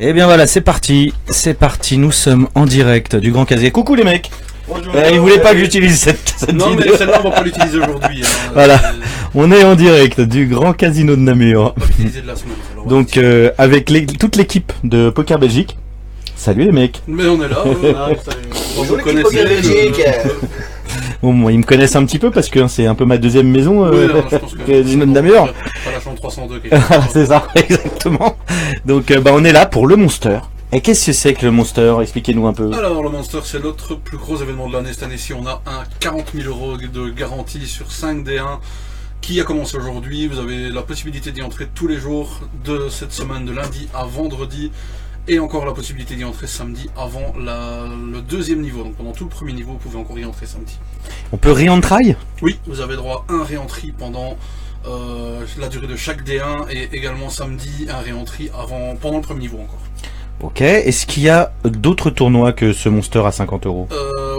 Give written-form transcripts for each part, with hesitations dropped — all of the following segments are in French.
Et bien voilà, c'est parti, nous sommes en direct du Grand Casier. Coucou les mecs. Bonjour. Ils voulaient pas que j'utilise cette non, vidéo. mais celle-là, on va pas l'utiliser aujourd'hui. Hein. Voilà, on est en direct du Grand Casino de Namur. On va l'utiliser de la semaine. Alors, Donc avec toute l'équipe de Poker Belgique. Salut les mecs. Mais on est là. Bonjour vous l'équipe Poker Belgique. Bon, moi, ils me connaissent un petit peu parce que c'est un peu ma deuxième maison, oui, alors, je pense que Casino de Namur. Pas la chambre 302. C'est ça, exactement. Donc on est là pour le Monster. Et qu'est-ce que c'est que le Monster? Expliquez-nous un peu. Alors, le Monster, c'est notre plus gros événement de l'année. Cette année-ci, on a un 40 000 € de garantie sur 5 D1 qui a commencé aujourd'hui. Vous avez la possibilité d'y entrer tous les jours de cette semaine, de lundi à vendredi. Et encore la possibilité d'y entrer samedi avant le deuxième niveau. Donc pendant tout le premier niveau, vous pouvez encore y entrer samedi. On peut re-entry? Oui, vous avez droit à un re-entry pendant la durée de chaque D1 et également samedi un re-entry pendant le premier niveau encore. Ok, est-ce qu'il y a d'autres tournois que ce Monster à 50 €?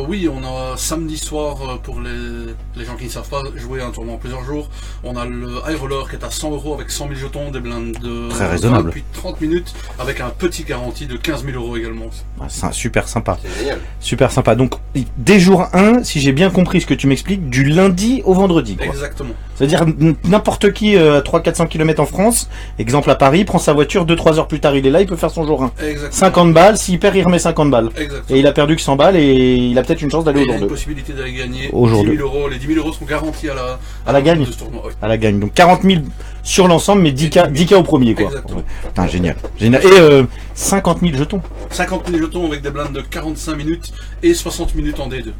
Oui, on a samedi soir, pour les gens qui ne savent pas jouer à un tournoi en plusieurs jours, on a le High Roller qui est à 100 € avec 100 000 jetons, des blindes de très raisonnable. Depuis 30 minutes, avec un petit garantie de 15 000 € également. Ah, c'est super sympa. C'est génial. Super sympa. Donc, dès jour 1, si j'ai bien compris ce que tu m'expliques, du lundi au vendredi, quoi. Exactement. C'est-à-dire n'importe qui à 300-400 km en France, exemple à Paris, prend sa voiture, 2-3 heures plus tard il est là, il peut faire son jour 1. Exactement. 50 balles, s'il perd il remet 50 balles. Exactement. Et il a perdu que 100 balles et il a peut-être une chance d'aller au Il y a jour une 2. possibilité d'aller gagner Au jour 10 000 €. Les 10 000 € sont garantis à la gagne. de ce tournoi. Oui. À la gagne. Donc 40 000 sur l'ensemble, mais 10K au premier, quoi. Exactement. Ouais. Putain, génial. Génial. Et 50 000 jetons. 50 000 jetons avec des blindes de 45 minutes et 60 minutes en D2.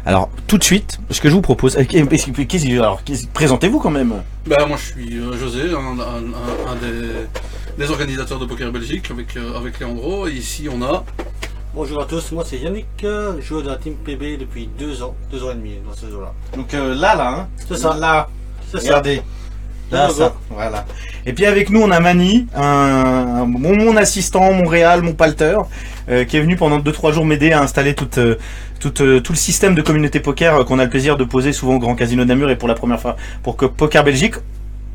Alors, tout de suite, ce que je vous propose, présentez-vous quand même. Ben, moi je suis José, un des organisateurs de Poker Belgique avec Leandro. Et ici on a... Bonjour à tous, moi c'est Yannick, joueur de la team PB depuis 2 ans et demi dans ce jeu-là. Donc là, hein. C'est ça. Là, C'est ça. regardez. Là, ça. Voilà. Et puis avec nous, on a Mani, mon assistant, mon réal, mon palter, qui est venu pendant 2-3 jours m'aider à installer tout le système de communauté poker qu'on a le plaisir de poser souvent au Grand Casino de Namur et pour la première fois pour que Poker Belgique.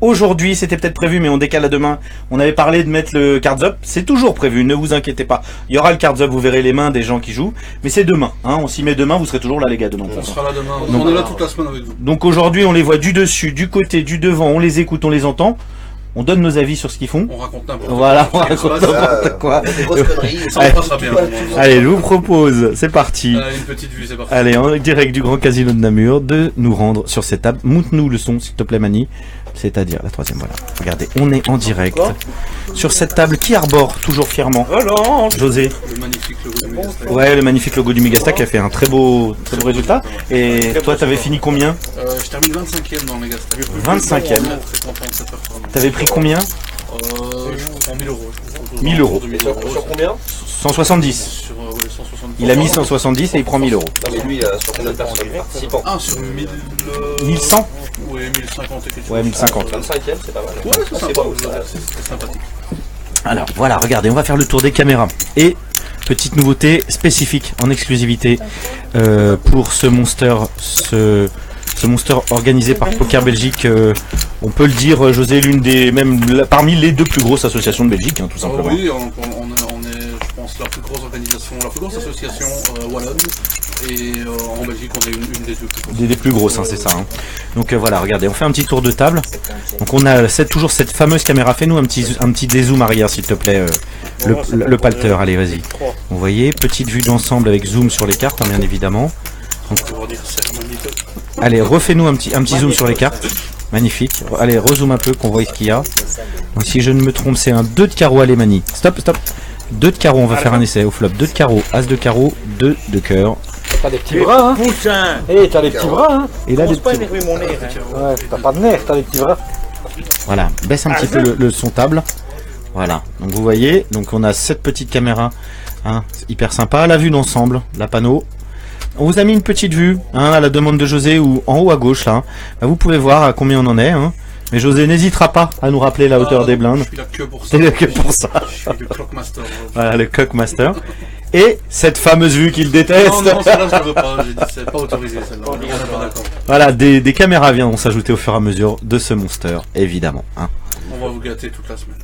Aujourd'hui, c'était peut-être prévu, mais on décale à demain. On avait parlé de mettre le cards up. C'est toujours prévu, ne vous inquiétez pas. Il y aura le cards up, vous verrez les mains des gens qui jouent. Mais c'est demain, hein. On s'y met demain, vous serez toujours là, les gars, demain. On sera là demain, Donc, on est là toute la semaine avec vous. Donc aujourd'hui, on les voit du dessus, du côté, du devant, on les écoute, on les entend. On donne nos avis sur ce qu'ils font. On raconte n'importe quoi. Voilà, on raconte n'importe quoi. Des grosses conneries. Ça on passera bien. Allez, je vous propose, c'est parti. Une petite vue, c'est parti. Allez, en direct du Grand Casino de Namur, de nous rendre sur cette table. Monte-nous le son, s'il te plaît, Mani. C'est-à-dire la troisième, voilà. Regardez, on est en direct sur cette table qui arbore toujours fièrement José. Le magnifique logo du Megastack. Ouais, le magnifique logo du Megastack qui a fait un très beau résultat. Et toi, t'avais fini combien? Je termine 25e dans le Megastack. 25e. Très content de cette performance. T'avais pris combien? Je prends 1000 €. 1000 €. Sur combien? 170. Sur 170. Il a mis 170 et il prend 1000 €. Non mais lui, sur combien de personnes participants? Ah, sur 1000... 1100? Ouais, 1050 et quelque chose. Ouais, 1050. 25e, c'est pas mal. Ouais, c'est sympa, c'est sympathique. Alors voilà, regardez, on va faire le tour des caméras. Et petite nouveauté spécifique en exclusivité pour ce Monster, ce Monster organisé par Poker Belgique. On peut le dire, José, parmi les 2 plus grosses associations de Belgique, hein, tout simplement. Oui, on est, je pense, la plus grosse organisation, la plus grosse association wallonne. Et en Belgique, on est une des 2 plus grosses. Des plus grosses, hein, c'est ça. Hein. Donc voilà, regardez, on fait un petit tour de table. Donc on a toujours cette fameuse caméra. Fais-nous un petit dézoom arrière, s'il te plaît, le palter. Allez, vas-y. Vous voyez, petite vue d'ensemble avec zoom sur les cartes, hein, bien évidemment. Donc, allez, refais-nous un petit zoom sur les cartes. Magnifique. Allez, rezoom un peu, qu'on voit ce qu'il y a. Donc, si je ne me trompe, c'est un 2 de carreau. Allez, Mani. Stop. 2 de carreau, on va faire un essai au flop. 2 de carreau, as de carreau, 2 de cœur. T'as des petits bras, hein. Poussin. T'as des petits bras, hein. Et là, des petits... mon nez, hein. Ouais, t'as pas de nerfs, t'as des petits bras. Voilà, baisse un petit peu le son table. Voilà, donc vous voyez, donc on a cette petite caméra, hein, hyper sympa. La vue d'ensemble, la panneau. On vous a mis une petite vue, hein, à la demande de José, ou en haut à gauche là. Bah, vous pouvez voir à combien on en est, hein. Mais José n'hésitera pas à nous rappeler la hauteur des blindes. Je suis là que pour ça. C'est là que pour ça. Je suis le Clockmaster. Voilà, le Cockmaster. Et cette fameuse vue qu'il déteste. Non, celle-là je ne veux pas, j'ai dit c'est pas autorisé celle-là, on n'est pas d'accord. Voilà, des caméras viendront s'ajouter au fur et à mesure de ce Monster, évidemment. Hein. On va vous gâter toute la semaine.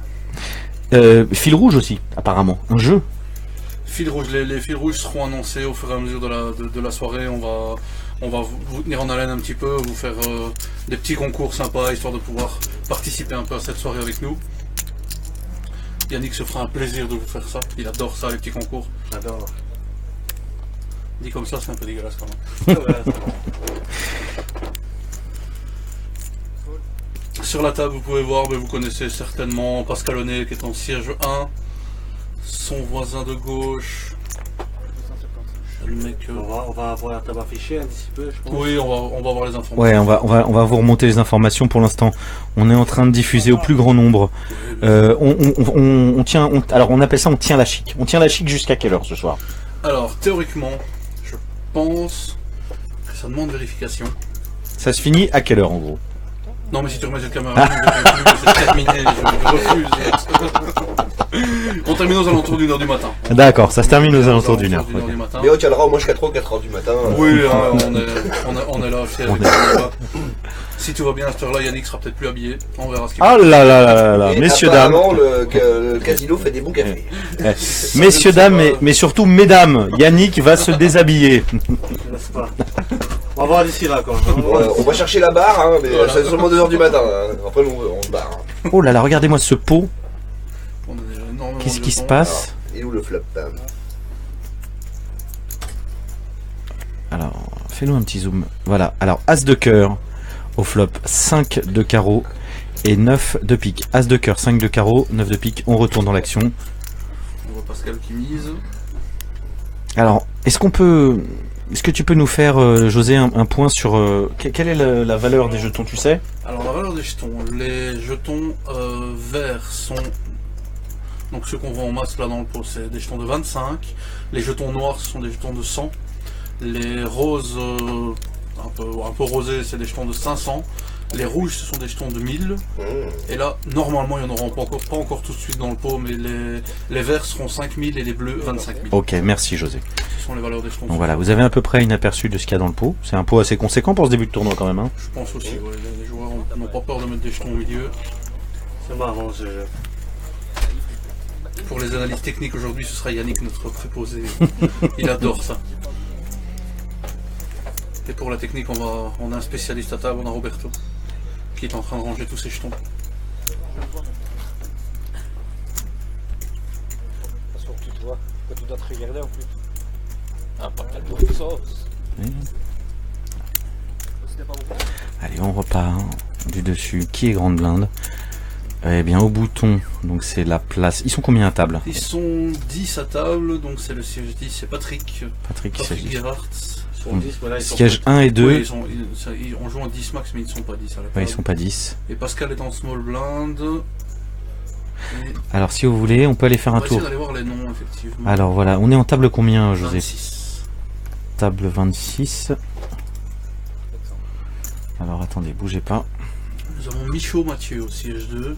Fil rouge aussi, apparemment. Un jeu. Fil rouge, les fils rouges seront annoncés au fur et à mesure de la soirée. On va vous tenir en haleine un petit peu, vous faire des petits concours sympas, histoire de pouvoir participer un peu à cette soirée avec nous. Yannick se fera un plaisir de vous faire ça. Il adore ça, les petits concours. J'adore. Dit comme ça, c'est un peu dégueulasse quand même. Sur la table, vous pouvez voir, mais vous connaissez certainement Pascal Honnet qui est en siège 1. Son voisin de gauche. Le mec, On va avoir la table affichée d'ici peu, je pense. oui, on va voir les informations. Ouais, on va vous remonter les informations. Pour l'instant, on est en train de diffuser au plus grand nombre. Alors on appelle ça, on tient la chic. On tient la chic jusqu'à quelle heure ce soir? Alors, théoriquement, je pense que ça demande vérification. Ça se finit à quelle heure en gros? Non, mais si tu remets cette caméra, c'est terminé, je refuse. On termine aux alentours d'1h du matin. D'accord, ça se termine aux alentours d'une heure. Du matin. Mais on tiendra au moins jusqu'à 3 ou 4 heures du matin. Oui, on est là, fiers. Si tout va bien à cette heure-là, Yannick sera peut-être plus habillé. On verra ce qu'il Ah là là là là, Et messieurs dames. apparemment, le casino fait des bons cafés. Messieurs dames, mais surtout mesdames, Yannick va se déshabiller. N'est-ce pas? On va voir d'ici là quoi. On va chercher la barre, hein, mais Voilà. c'est seulement 2h du matin. Hein. Après, on se barre. Hein. Oh là là, regardez-moi ce pot. On a déjà énormément Qu'est-ce de qui se temps. passe? Et où le flop Alors, fais-nous un petit zoom. Voilà, alors As de cœur au flop, 5 de carreau et 9 de pique. As de cœur, 5 de carreau, 9 de pique. On retourne dans l'action. On voit Pascal qui mise. Alors, est-ce que tu peux nous faire, José, un point sur quelle est la valeur des jetons, tu sais? Alors, la valeur des jetons. Les jetons verts sont. Donc, ceux qu'on voit en masse là dans le pot, c'est des jetons de 25. Les jetons noirs, ce sont des jetons de 100. Les roses, un peu rosés, c'est des jetons de 500. Les rouges, ce sont des jetons de 1000. Et là, normalement, il n'y en aura pas encore tout de suite dans le pot, mais les verts seront 5000 et les bleus 25 000. Ok, merci José. Ce sont les valeurs des jetons. Donc voilà, vous avez à peu près une aperçu de ce qu'il y a dans le pot. C'est un pot assez conséquent pour ce début de tournoi quand même. Hein. Je pense aussi, ouais, les joueurs n'ont pas peur de mettre des jetons au milieu. C'est marrant ce jeu. Pour les analyses techniques aujourd'hui, ce sera Yannick, notre préposé. Il adore ça. Et pour la technique, on a un spécialiste à table, on a Roberto, qui est en train de ranger tous ses jetons. Surtout toi, que tu dois te regarder en plus. Ah, pas tellement de sauce. Oui. Allez, on repart du dessus. Qui est grande blinde? Eh bien, au bouton, donc c'est la place. Ils sont combien à table? Ils sont 10 à table, donc c'est le siège 10, c'est Patrick Patrick, il Patrick s'agit. Gerhardt. Sur 10, mais là, ils sont Siège 1 et 2. Oui, on joue en 10 max, mais ils ne sont pas 10 à la Ouais, table. ils sont pas 10. Et Pascal est en small blind. Et Alors, si vous voulez, on peut aller faire on un va essayer tour. d'aller voir les noms, effectivement. Alors voilà, on est en table combien, José? 26. Table 26. Alors attendez, bougez pas. Nous avons Michaud Mathieu au siège 2.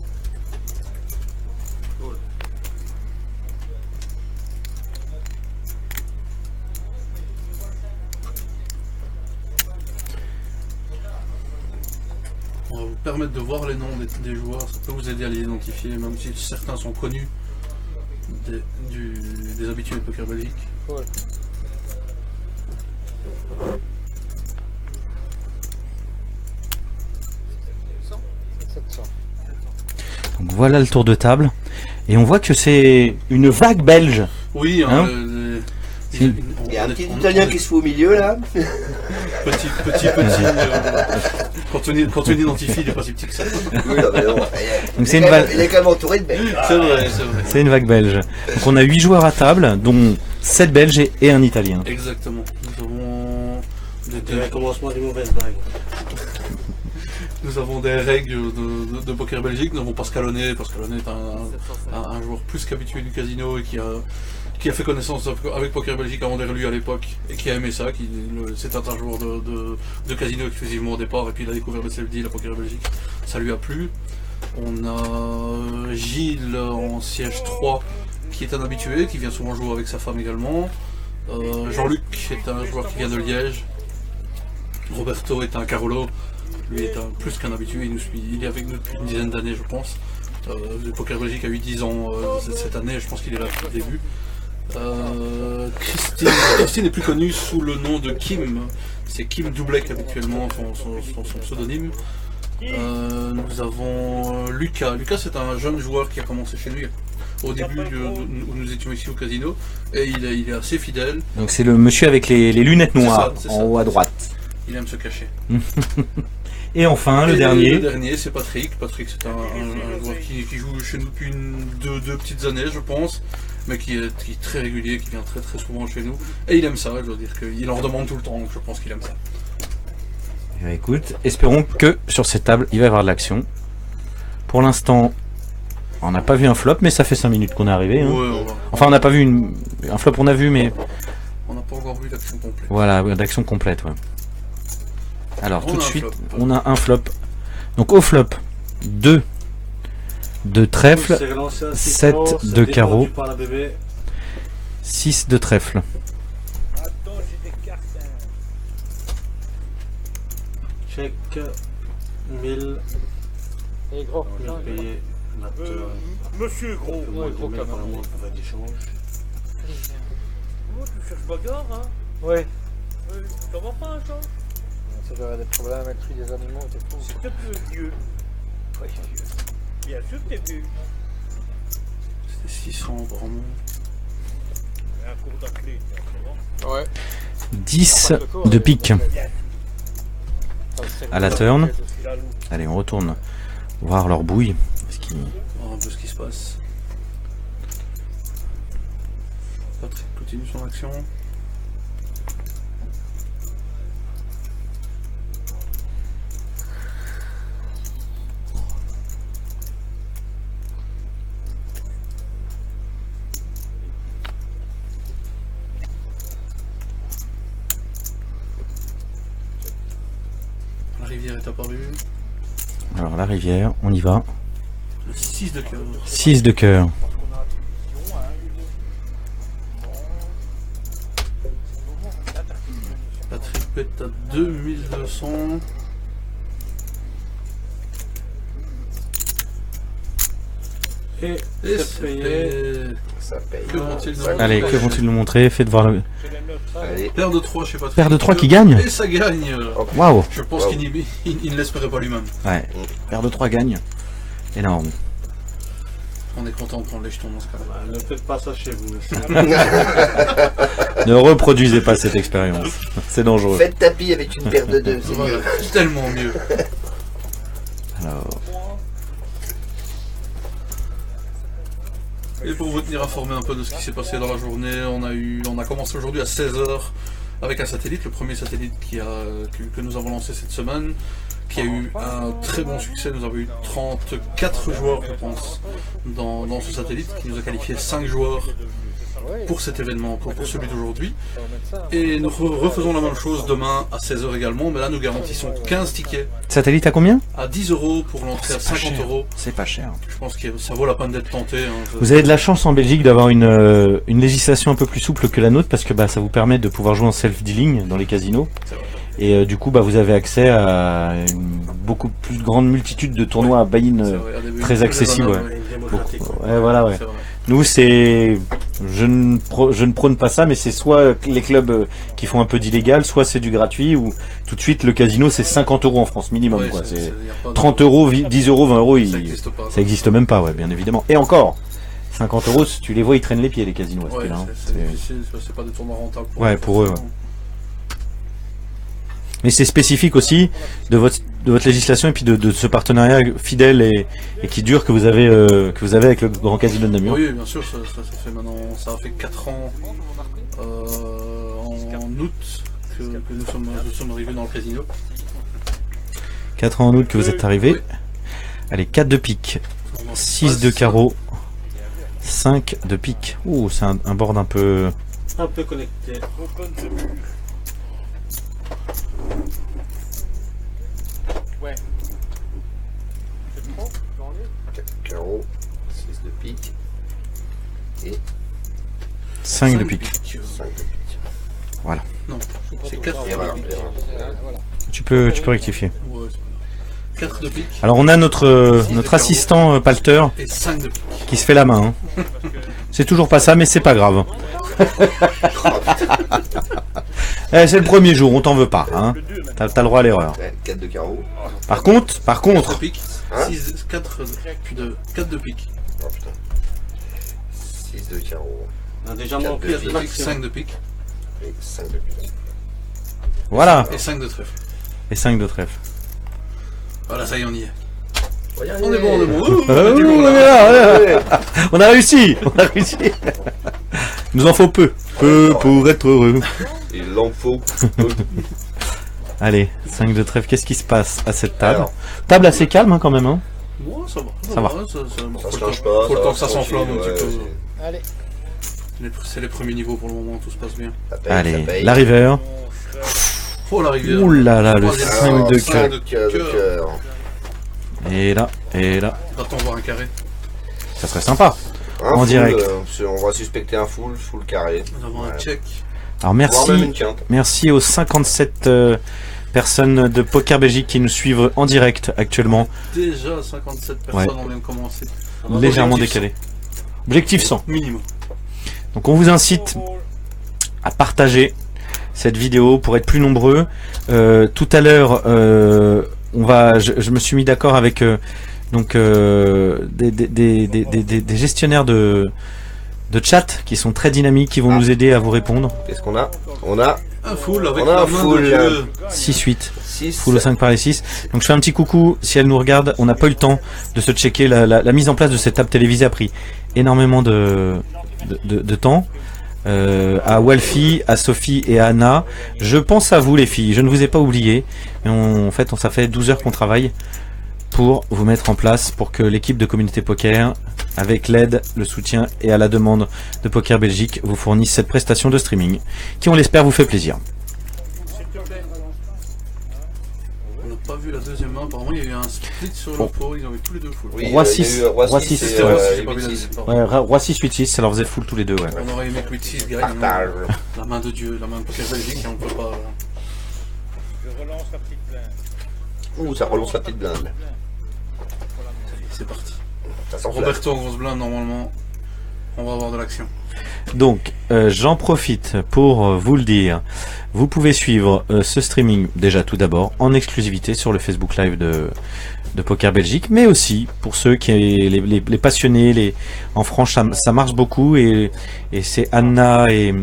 On va vous permettre de voir les noms des joueurs, ça peut vous aider à les identifier, même si certains sont connus des habitués de Poker Belgique. Ouais. Donc voilà le tour de table. Et on voit que c'est une vague belge. Oui, Hein il Il y a un petit Italien qui se fout au milieu là. Petit. Quand on identifie, il est pas si petit que ça. Oui, non, mais non. Donc c'est une vague. Il est quand même entouré de Belges. C'est vrai, c'est vrai. C'est une vague belge. Donc on a 8 joueurs à table, dont 7 belges et un italien. Exactement. Nous avons C'est le commencement d'une mauvaise blague. Nous avons des règles de Poker Belgique. Nous avons Pascal Honnet. Pascal Honnet est un joueur plus qu'habitué du casino et qui a fait connaissance avec Poker Belgique avant d'être lui à l'époque et qui a aimé ça. C'était un joueur de casino exclusivement au départ et puis il a découvert le CFD, la Poker Belgique. Ça lui a plu. On a Gilles en siège 3 qui est un habitué, qui vient souvent jouer avec sa femme également. Jean-Luc est un joueur qui vient de Liège. Roberto est un Carolo. Lui est plus qu'un habitué, il nous suit, il est avec nous depuis une dizaine d'années je pense. Le Poker Belgique a eu 10 ans cette année, je pense qu'il est là depuis le début. Christine est plus connue sous le nom de Kim, c'est Kim Doublek habituellement, son pseudonyme. Nous avons Lucas. Lucas c'est un jeune joueur qui a commencé chez lui au début où nous étions ici au casino et il est assez fidèle. Donc c'est le monsieur avec les lunettes noires c'est en ça. haut à droite. Il aime se cacher. Et enfin le Et dernier. Le dernier c'est Patrick. Patrick c'est un joueur qui joue chez nous depuis deux petites années je pense, mais qui est très régulier, qui vient très souvent chez nous. Et il aime ça, je dois dire qu'il en redemande tout le temps, donc je pense qu'il aime ça. Eh bien, écoute, espérons que sur cette table il va y avoir de l'action. Pour l'instant, on n'a pas vu un flop, mais ça fait 5 minutes qu'on est arrivé. Hein. Ouais, Enfin, on n'a pas vu un flop, on a vu, mais on n'a pas encore vu d'action complète. voilà, d'action complète. Ouais. Alors, On tout de a un suite, flop. on a un flop. Donc, au flop, 2 de trèfle, C'est relancé à 7 6 de défendu carreau. par la bébé. 6 de trèfle. Attends, j'ai des cartes. Check 1000. Et gros, On va payer notre. monsieur gros. Ouais, gros cap. cap. d'échange. Oh, tu cherches bagarre, hein? Ouais. Ça va pas, ça? Ça doit avoir des problèmes avec le prix des animaux, c'est tout. C'est peut-être vieux. Ouais, vieux. Bien sûr que t'es vieux. C'était 600 vraiment. Un cours d'athlète, ça va? Ouais. 10 de pique. À la turn. Allez, on retourne voir leur bouille. voir un peu ce qui se passe. Patrick continue son action. La rivière est apparue. Alors la rivière, on y va. Le 6 de cœur. 6 de cœur. Patrick pète à 2200. Et Et c'est payé. Ça paye. Que vont-ils nous Allez, montrer que vont-ils nous montrer? Faites voir le... Allez. Paire de 3 chez Patrick. Paire de 3 qui gagne? Et ça gagne. Waouh. Je pense Wow. qu'il ne l'espérait pas lui-même. Ouais, paire de 3 gagne. Énorme. On est content de prendre les jetons dans ce cas-là. Ne faites pas ça chez vous. Ne reproduisez pas cette expérience. C'est dangereux. Faites tapis avec une paire de deux, c'est Voilà, mieux. c'est tellement mieux. Alors, Et pour vous tenir informé un peu de ce qui s'est passé dans la journée, on a commencé aujourd'hui à 16h avec un satellite, le premier satellite que nous avons lancé cette semaine, qui a eu un très bon succès. Nous avons eu 34 joueurs, je pense, dans ce satellite, qui nous a qualifié 5 joueurs pour cet événement, pour celui d'aujourd'hui. Et nous refaisons la même chose demain à 16h également, mais là nous garantissons 15 tickets satellite à combien? à 10 € pour l'entrée à C'est pas 50 cher. €. C'est pas cher. Je pense que ça vaut la peine d'être tenté. Hein. Vous avez de la chance en Belgique d'avoir une législation un peu plus souple que la nôtre parce que ça vous permet de pouvoir jouer en self-dealing dans les casinos. C'est vrai. Et du coup, vous avez accès à une beaucoup plus grande multitude de tournois à buy-in C'est vrai, à des- très des accessible. honneurs, Ouais. Démocratique. Ouais, voilà, ouais. C'est vrai. Nous, je ne prône pas ça, mais c'est soit les clubs qui font un peu d'illégal, soit c'est du gratuit, ou tout de suite le casino c'est 50 € en France minimum. Ouais, Quoi. C'est y a pas de- 30 €, 10 €, 20 €, Ça n'existe pas. ça existe même pas, ouais, bien évidemment. Et encore, 50 €, si tu les vois, ils traînent les pieds les casinos. à ce Ouais, prix-là, hein. c'est difficile, c'est pas des tournois rentables. Ouais, pour eux, ouais. Mais c'est spécifique aussi de votre législation et puis de ce partenariat fidèle et qui dure que vous avez avec le Grand Casino de Namur. Oui, bien sûr, ça fait maintenant, ça a fait 4 ans en août que nous sommes arrivés dans le casino. 4 ans en août que vous êtes arrivé. Oui. Allez, 4 de pique, 6 de carreau, 5 de pique. Ouh, c'est un board un peu... Un peu connecté. Ouais. C'est trop dans les... Carreau, 6 de pique. Et 5 de pique. 5 de pique. Non, c'est 4 Erreur, pique. erreur. Tu peux rectifier. Ouais, c'est pas grave. 4 de pique Alors on a notre assistant palter et 5 de pique. qui se fait la main. Hein. C'est toujours pas ça, mais c'est pas grave. C'est le premier jour, on t'en veut pas. Hein. T'as le droit à l'erreur. Ouais, 4 de carreau. Par contre, 4 de pique, Hein 4 de pique. Oh putain. 6 de carreau. On a déjà Quatre manqué de à pique, 5 de pique Et 5 de pique. voilà. et 5 de trèfle. Et 5 de trèfle. Voilà, ça y est, on y est. On va y On est bon, on est bon. Ah oui, on est là. On a réussi. On a réussi. Il nous en faut peu. Peu pour être heureux. Il en faut. Allez, 5 de trèfle. Qu'est-ce qui se passe à cette table? Alors. Table assez calme hein, quand même. Hein. Moi, ça va. Ça va. Faut Ça se le lâche temps- pas. Faut le va temps que ça tranquille, s'enflamme un ouais, petit peu. Allez. C'est les premiers niveaux pour le moment, tout se passe bien. Ça paye, Allez, ça paye. la river. Oh la rivière. Ouh là là, le Troisième 5 Alors, de cinq cœur. de de cœur. Et là, et là. Va-t-on voir un carré? Ça serait sympa. Un En full, direct. On va suspecter un full carré. Nous avons un Ouais. check. Alors Voire même merci. une quinte. Merci aux 57 personnes de Poker Belgique qui nous suivent en direct actuellement. Déjà 57 personnes ont même commencé. Légèrement Objectif décalé. Objectif 100. Minimum. Donc on vous incite à partager cette vidéo pour être plus nombreux. Tout à l'heure, je me suis mis d'accord avec des gestionnaires de chat qui sont très dynamiques, qui vont nous aider à vous répondre. Qu'est-ce qu'on a? On a Un full avec On a la un main full, de Dieu. 6-8. 6. Full au 5 par les 6. Donc je fais un petit coucou si elle nous regarde. On n'a pas eu le temps de se checker. La mise en place de cette table télévisée a pris énormément de temps. À Walfie, à Sophie et à Anna. Je pense à vous les filles. Je ne vous ai pas oublié. Mais ça fait 12 heures qu'on travaille pour vous mettre en place pour que l'équipe de Communauté Poker, avec l'aide, le soutien et à la demande de Poker Belgique, vous fournisse cette prestation de streaming qui, on l'espère, vous fait plaisir. On n'a pas vu la deuxième main. Apparemment, il y a eu un split sur le pot. Ils ont eu tous les deux full. Oui, Roi il y a 6, eu Roi Roi 6 6, et, C'était Roi 6, j'ai pas vu la 8-6. deuxième. pardon. Ouais, Roi 6, 8, 6, ça leur faisait full tous les deux. Ouais. On aurait aimé que 8-6 gagne. Partage. La main de Dieu, la main de Poker Belgique, et on peut pas. Je relance la petite blinde. Ouh, ça relance la petite blinde. C'est parti. Ça s'enflamme. Roberto en grosse blinde, normalement. On va avoir de l'action. Donc, j'en profite pour vous le dire. Vous pouvez suivre ce streaming, déjà tout d'abord, en exclusivité sur le Facebook Live de Poker Belgique, mais aussi pour ceux qui les passionnés, en franche, ça marche beaucoup, et c'est Anna et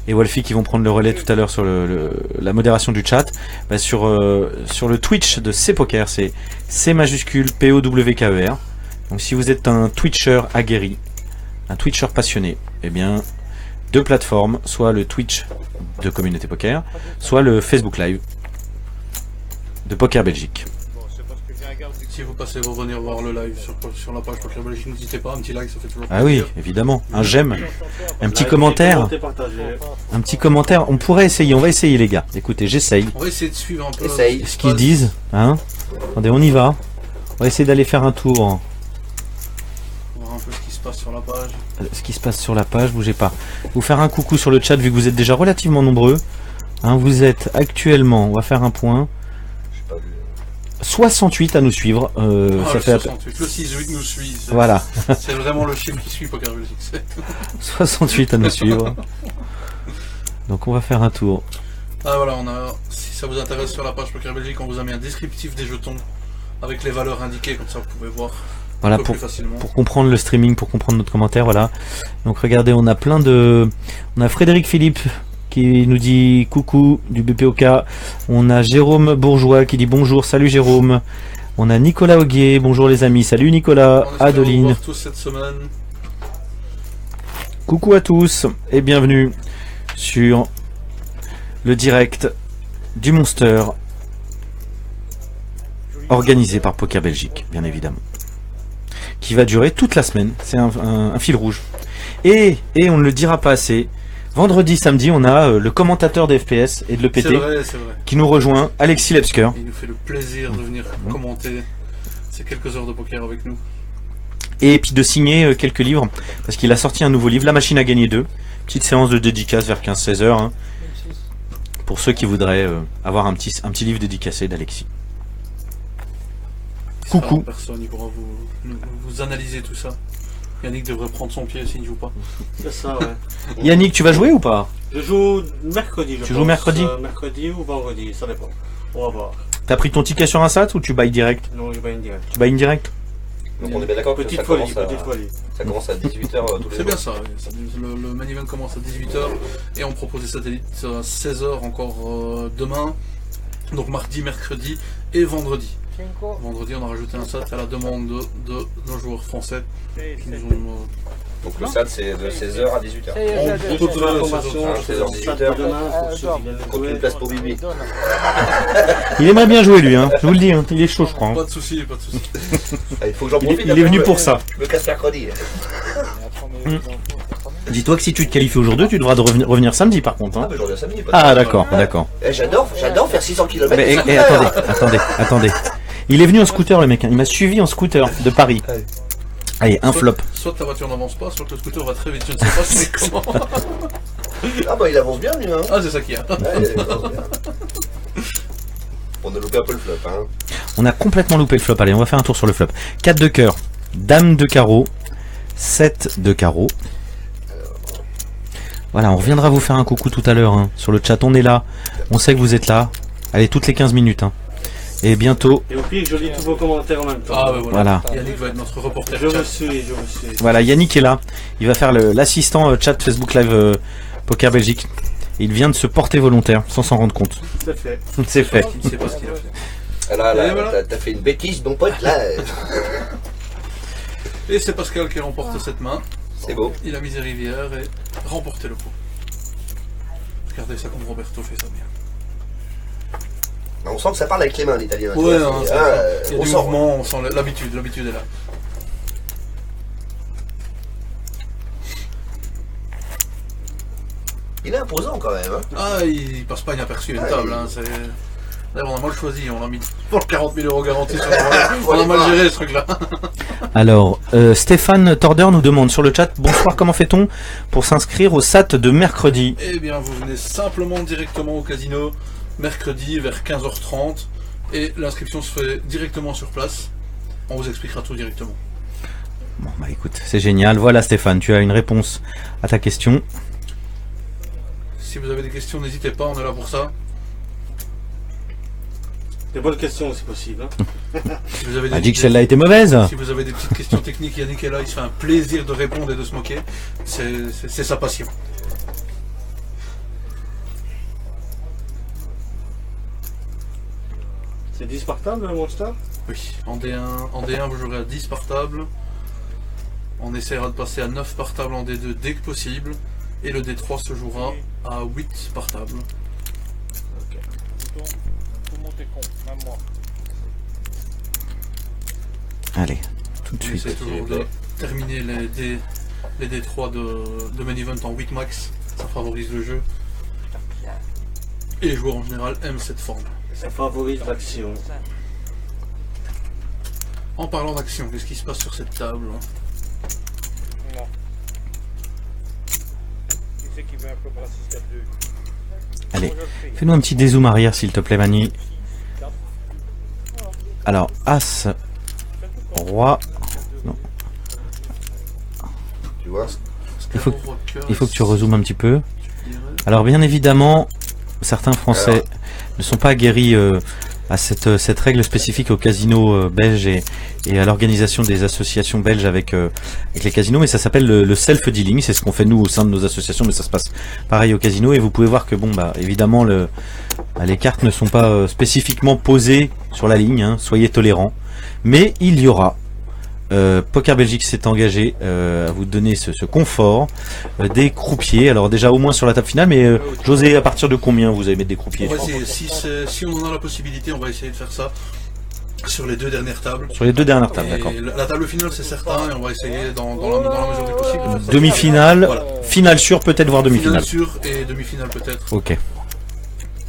Wolfie qui vont prendre le relais tout à l'heure sur la modération du chat. Bah, sur le Twitch de C-Poker, c'est C majuscule POWKER. Donc si vous êtes un Twitcher aguerri, un Twitcher passionné, eh bien, deux plateformes, soit le Twitch de Communauté Poker, soit le Facebook Live de Poker Belgique. Bon, c'est parce que j'ai regardé. Si vous passez revenir voir le live sur la page Poker Belgique, n'hésitez pas, un petit like, ça fait toujours Ah oui, plaisir. évidemment, un j'aime, un petit Like, commentaire, commenter, partager. un petit commentaire. On pourrait essayer, on va essayer les gars. Écoutez, j'essaye. On va essayer de suivre un peu Essaye. Ce qu'ils disent, hein. Attendez, on y va. On va essayer d'aller faire un tour. On va voir un peu ce qui se passe sur la page. Ce qui se passe sur la page, bougez pas. Vous faire un coucou sur le chat vu que vous êtes déjà relativement nombreux. Hein, vous êtes actuellement, on va faire un point, J'ai pas vu. 68 à nous suivre. Ah, Ça le fait 68, le 6-8 nous suit. voilà, C'est vraiment le chiffre qui suit Poker Belgique. 68 à nous suivre. Donc on va faire un tour. Ah voilà, si ça vous intéresse sur la page Poker Belgique, on vous a mis un descriptif des jetons avec les valeurs indiquées, comme ça vous pouvez voir Voilà un peu pour plus facilement. comprendre le streaming, pour comprendre notre commentaire. Voilà. Donc regardez, on a Frédéric Philippe qui nous dit coucou du BPOK. On a Jérôme Bourgeois qui dit bonjour, salut Jérôme. On a Nicolas Auguier, bonjour les amis, salut Nicolas, On espère vous Adeline. voir tous cette semaine. Coucou à tous et bienvenue sur le direct du Monster organisé par Poker Belgique, bien évidemment, qui va durer toute la semaine. C'est un fil rouge. Et on ne le dira pas assez, vendredi, samedi, on a le commentateur des FPS et de C'est l'EPT vrai, c'est vrai. qui nous rejoint, Alexis Lepsker. Il nous fait le plaisir de venir commenter ces quelques heures de poker avec nous. Et puis de signer quelques livres, parce qu'il a sorti un nouveau livre, La Machine à gagner 2. Petite séance de dédicace vers 15-16 heures, hein, pour ceux qui voudraient avoir un petit livre dédicacé d'Alexis. coucou. Personne il pourra vous analyser tout ça. Yannick devrait prendre son pied s'il ne joue pas. C'est ça, ouais. Yannick, tu vas jouer ou pas? Je joue mercredi, je Tu pense. joues mercredi Mercredi ou vendredi, ça dépend. On va voir. T'as pris ton ticket sur un SAT ou tu buy direct? Non, je vais une direct. Tu buy in direct? Donc on est bien d'accord que Petite ça folie, commence, petite folie. ça commence à 18h tous les C'est jours. bien ça, oui. Le main event commence à 18h et on propose des satellites à 16h encore demain. Donc mardi, mercredi et vendredi. Vendredi, on a rajouté un SAT à la demande de nos joueurs français qui nous ont. Donc le SAT c'est de 16h à 18h. On Toutes peut les donner informations, 16h, ça 18h. demain, pour ceux qui viennent Compte une jouer. place pour Bibi. Il aimerait bien jouer lui, hein. Je vous le dis, hein. Il est chaud je crois. hein. Pas de soucis, pas de soucis. Ah, il faut que j'en Il est, profite. il est après, venu je pour me- ça. Je me casse mercredi. Dis-toi que si tu te qualifies aujourd'hui, tu devras revenir samedi par contre. Ah Hein. mais j'en ai 5 minutes. Ah d'accord, d'accord. J'adore faire 600 km. Mais, attendez. Il est venu en scooter le mec, hein. Il m'a suivi en scooter de Paris. Allez. Allez, un flop. Soit ta voiture n'avance pas, soit le scooter va très vite. Je ne sais pas c'est comment. Ah bah il avance bien lui hein. Ah, c'est ça qu'il y a. Ouais, il avance bien. On a loupé un peu le flop hein. On a complètement loupé le flop. Allez, on va faire un tour sur le flop. 4 de cœur, Dame de carreau, 7 de carreau. Voilà, on reviendra vous faire un coucou tout à l'heure hein. Sur le chat. On est là. On sait que vous êtes là. Allez, toutes les 15 minutes. Hein. Et bientôt, Et au pire, je lis tous vos commentaires en même temps. Ah, ouais, voilà. voilà. Yannick va être notre reporter. Je chat. me suis. Voilà, Yannick est là. Il va faire l'assistant chat Facebook Live Poker Belgique. Il vient de se porter volontaire sans s'en rendre compte. C'est fait. C'est fait. Il ne sait pas ce qu'il a fait. Ah là, Et voilà. t'as fait une bêtise mon pote là. Et c'est Pascal qui remporte cette main. C'est beau. Il a misé Rivière et remporté le pot. Regardez ça comme Roberto fait ça bien. On sent que ça parle avec les mains l'italien. Ouais, tu vois, hein, c'est- ça, ah, il y a on du sent. mouvement, on sent l'habitude est là. Il est imposant quand même hein. Ah, il passe pas inaperçu une table. Hein, c'est... D'ailleurs, on a mal choisi, on l'a mis pour le 40 000 € garantis sur le On a mal géré ce truc-là. Alors, Stéphane Torder nous demande sur le chat, bonsoir, comment fait-on pour s'inscrire au SAT de mercredi? Eh bien, vous venez simplement directement au casino, mercredi vers 15h30, et l'inscription se fait directement sur place. On vous expliquera tout directement. Bon bah écoute, c'est génial. Voilà Stéphane, tu as une réponse à ta question. Si vous avez des questions, n'hésitez pas, on est là pour ça. Des bonnes questions si possible. Hein. Si vous avez On a dit que celle-là était mauvaise. Si vous avez des petites questions techniques, Yannick est là, il se fait un plaisir de répondre et de se moquer. C'est sa passion. C'est 10 par table le Monster? Oui, en D1 vous jouerez à 10 par table. On essaiera de passer à 9 par table en D2 dès que possible. Et le D3 se jouera à 8 par table. Tout le monde est con, même moi. Allez, tout de On suite. essaie toujours de terminer les D3 de main event en 8 max. Ça favorise le jeu. Et les joueurs en général aiment cette forme. Ça favorise l'action. En parlant d'action, qu'est-ce qui se passe sur cette table? Non. Qui c'est qui veut un peu pour la système 2? Allez, Moi, je le fais. fais-nous un petit dézoom arrière s'il te plaît Mani. Alors, As, Roi, Tu vois. Il faut- il faut que tu rezoomes un petit peu. Je dirais. Alors bien évidemment, certains Français ne sont pas aguerris à cette règle spécifique au casino belge et à l'organisation des associations belges avec les casinos, mais ça s'appelle le self-dealing, c'est ce qu'on fait nous au sein de nos associations, mais ça se passe pareil au casino, et vous pouvez voir que bon bah évidemment les cartes ne sont pas spécifiquement posées sur la ligne, hein, soyez tolérants, mais il y aura Poker Belgique s'est engagé à vous donner ce confort des croupiers. Alors déjà au moins sur la table finale, mais José, à partir de combien vous allez mettre des croupiers? On va essayer, si on en a la possibilité, on va essayer de faire ça sur les 2 dernières tables. Sur les 2 dernières tables, d'accord. Et la table finale c'est certain, et on va essayer dans la mesure du possible de faire ça. Demi-finale, Voilà. finale sûre, peut-être voire Finale demi-finale. sûre et demi-finale peut-être. Ok.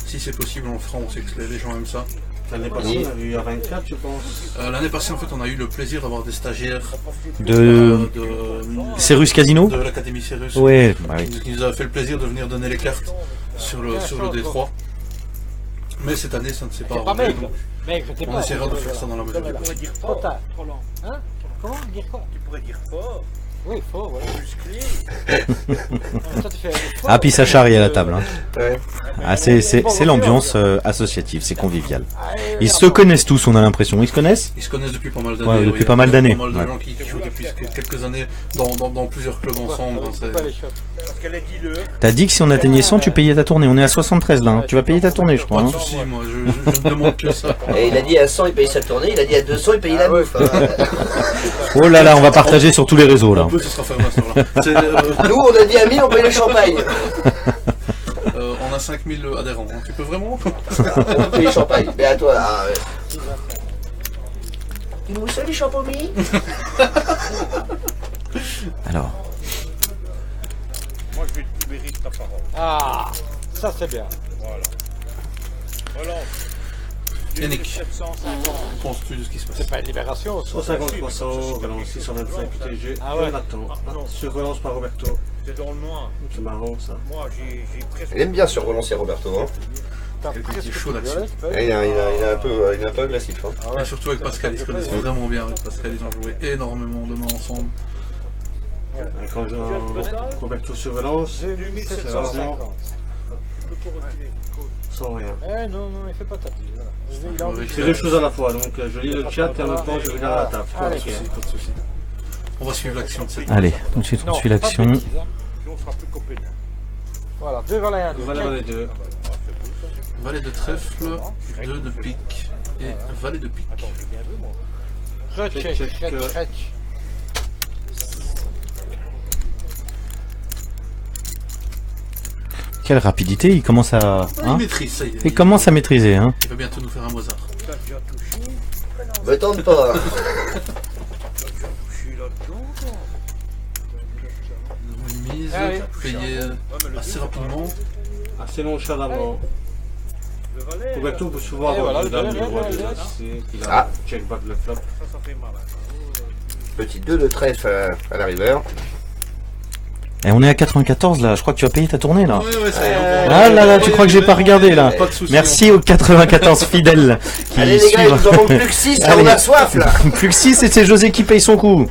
Si c'est possible, on le fera, on sait que les gens aiment ça. L'année passée, on a eu à 24, je pense. L'année passée, en fait, on a eu le plaisir d'avoir des stagiaires De Cérus Casino. de l'Académie Cérus Ouais, bah oui. qui nous a fait le plaisir de venir donner les cartes sur le D3. Mais cette année, ça ne s'est pas C'est pas arrangé, maigre. donc Maigre, t'es on pas. essaiera de faire ça dans la mesure du Tu pourrais possible. dire trop tard. Trop lent. Hein? Comment? Dire quoi? Tu pourrais dire fort, Oui, fort, voilà. musclé. Toi, tu fais fort. Ah, puis ça charrie à la table. Hein. Ouais. Ah, c'est l'ambiance associative, c'est convivial. Ils se connaissent tous, on a l'impression. Ils se connaissent? Ils se connaissent depuis pas mal d'années. Ouais, depuis oui. pas mal Il y a d'années. Pas mal de Ouais. gens qui jouent depuis quelques années dans plusieurs clubs ensemble. hein, C'est pas les shots. Parce qu'elle a dit le. T'as dit que si on atteignait 100, tu payais ta tournée. On est à 73 là. Hein. Tu vas payer ta tournée, je crois. Pas Hein. de soucis, moi, je ne demande que ça. Et il a dit à 100, il paye sa tournée, il a dit à 200, il paye la bouffe. Oh là là, on va partager sur tous les réseaux là. Un peu, ce sera fermé à ce heure-là. Nous, on a dit à 1000, on paye le champagne. On a 5000 adhérents. hein. Tu peux vraiment On paye le champagne. Mais à toi, ah, ouais. Il nous salue, champomis. Alors, Moi, je vais te libérer de ta parole. Ah, ça c'est bien. Voilà. Relance. Yannick. 750. penses-tu de ce qui se passe? C'est pas une libération, ça. 15300, relance 625 UTG. Ah ouais. Jonathan. Sur relance par Roberto. C'est dans le noir. C'est marrant ça. Moi, j'ai presque. Il aime bien sur relancer Roberto. Hein. T'as Quelqu'un qui est presque chaud tout là-dessus. violet, Et il est un peu agressif. Hein. Et surtout avec Pascal, ils se connaissent vraiment bien avec Pascal, ils ont joué énormément de mains ensemble. Quand j'ai Roberto sur relance, 2750. sans rien. Eh non, non, il fait pas tapis. Voilà. Il a envie de- C'est deux choses à la fois, donc je lis le chat et en même temps je regarde la table. Allez. Pas de soucis, pas de soucis. On va suivre l'action de cette allez, tout de suite on Non, suit pas de l'action. bêtises, hein. On sera plus copains. Voilà, deux valets, un Voilà les deux. valet de trèfle, 2 de pique et valet de pique. Retch, Check, check, retch. Quelle rapidité, il commence à... Il Hein, maîtrise, ça y est. il commence à maîtriser. Hein. Il va bientôt nous faire un Mozart. T'as déjà touché. Me tente pas. T'as déjà touché là-dedans, toi. Nous avons une mise, Allez. payée assez rapidement. Assez nonchalamment. Le valet. Roberto peut souvent Et avoir voilà, une dame le du valet, roi le de valet. l'As, qu'il Ah. a check back le flop. Ça fait mal. Petit 2 de trèfle à la river. Et on est à 94 là, je crois que tu as payé ta tournée là. Ouais, ça y est. Ah là là, tu crois que j'ai pas regardé là? Pas de soucis. Merci aux 94 fidèles qui Allez les gars, il suivent. nous en manque plus que 6, là, Allez. on a soif là. Plus que 6 et c'est José qui paye son coup.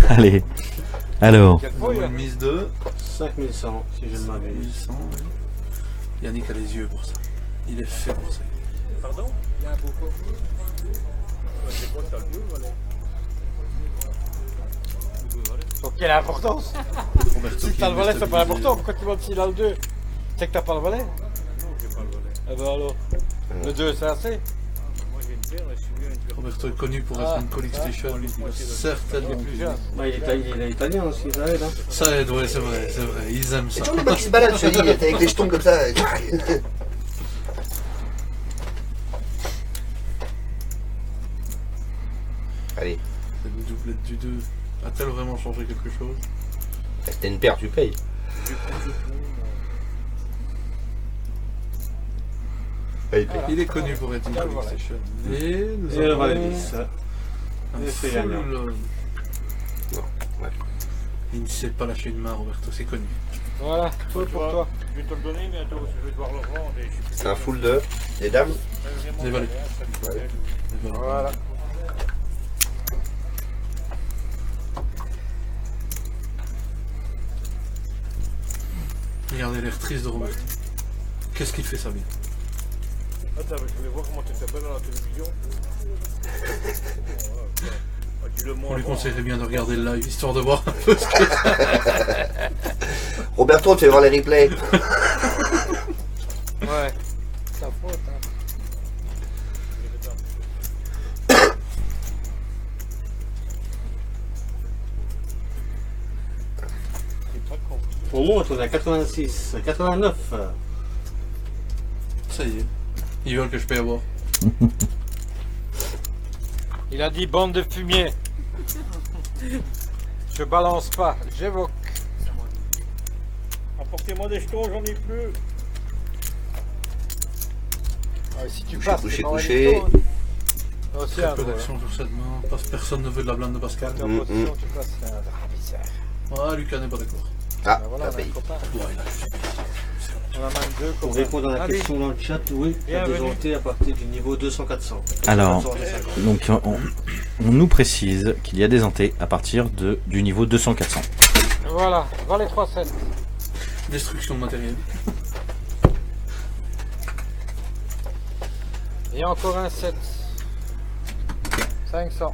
Allez. Alors, Nous avons une mise de 5100 si je ne m'abuse. 1100. ouais. Yannick a les yeux pour ça. Il est fait pour ça. Pardon? Il y a un beau pot. C'est quoi, t'as le bleu, valet? Donc quelle importance? Roberto Si qui t'as le valet, est c'est pas important. Pourquoi tu demandes s'il a le 2? C'est que t'as pas le valet? Non, j'ai pas le valet. Eh ben alors. Le 2, c'est assez. Moi, j'ai une paire et celui-là, une paire. Roberto est connu pour être Ah. une collection station. Il va Il certainement. est plus jeune. Bah, il est italien aussi, ça aide. Hein. Ça aide, ouais, c'est vrai, c'est vrai. Ils aiment C'est ça. toujours le mec qui se balade sur l'île avec les jetons comme ça. Allez, Le doublette du 2 a-t-elle vraiment changé quelque chose? c'était une paire, tu payes. Allez, paye. Il est connu pour être une collection station. Et nous Et le avons valet 10. un Et c'est full, gagnant. Ouais. Il ne sait pas lâcher une main, Roberto, c'est connu. Voilà, tout pour toi. Je vais te le donner bientôt parce que je vais devoir le revendre. Et je suis plus C'est un full de. Les dames. vraiment Des valets. ça me plaît. Et voilà. Voilà. Regardez l'air triste de Roberto. Qu'est-ce qu'il fait ça bien? Attends, je voulais voir comment tu t'appelles à la télévision. Ah, dis-le-moi On lui avant. conseillerait bien de regarder le live, histoire de voir un peu ce que... Roberto, tu vas voir les replays. Ouais. C'est ta faute, hein. On monte, on est à 86, 89. Ça y est. Ils veulent que je paye à boire. Il a dit bande de fumier. Je balance pas, j'évoque. Apportez-moi des jetons, j'en ai plus. Ah, si tu Couché, passes, couché, c'est pas couché. mal du tout, hein. Aussi, Très un peu peu d'action sur cette main, parce que personne ne veut de la blinde de Pascal. Tu passes, c'est un ravisseur. Ah, Lucas n'est pas d'accord. Ah, Ben voilà, t'as on a un payé. copain. Ouais, il a juste payé. On a même deux Pour comme répondre à la Allez. question dans le chat, oui, tu as Bienvenue. déjanté à partir du niveau 200-400. Alors, 400, donc on nous précise qu'il y a des hantés à partir du niveau 200-400. Voilà, dans les 3 sets. Destruction de matériel. Et encore un set. 500.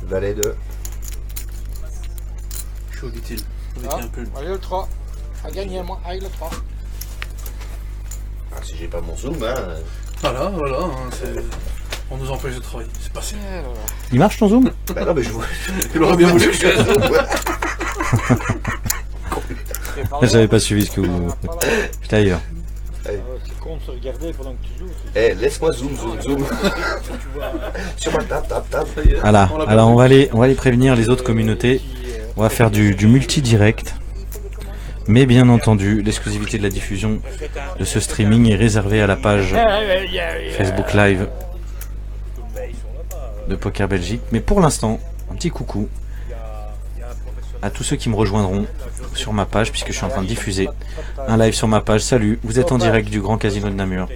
Valet 2. Chaud, dit-il. On Ah, était un peu. allez le 3. A gagné moi, allez le 3. Ah, si j'ai pas mon zoom, hein. Voilà, hein, on nous empêche de travailler. C'est passé. Il marche ton zoom? Bah non, mais je vois. Il aurait bien voulu que je fasse ça. J'avais pas suivi ce que vous... J'étais ailleurs. C'est con de se regarder pendant que tu joues. Eh, laisse-moi zoom. Sur ma table. Voilà, On l'a alors pas on va aller prévenir les autres communautés. On va faire du multi-direct. Mais bien entendu, l'exclusivité de la diffusion de ce streaming est réservée à la page Facebook Live de Poker Belgique. Mais pour l'instant, un petit coucou à tous ceux qui me rejoindront sur ma page, puisque je suis en train de diffuser un live sur ma page. Salut, vous êtes en direct du Grand Casino de Namur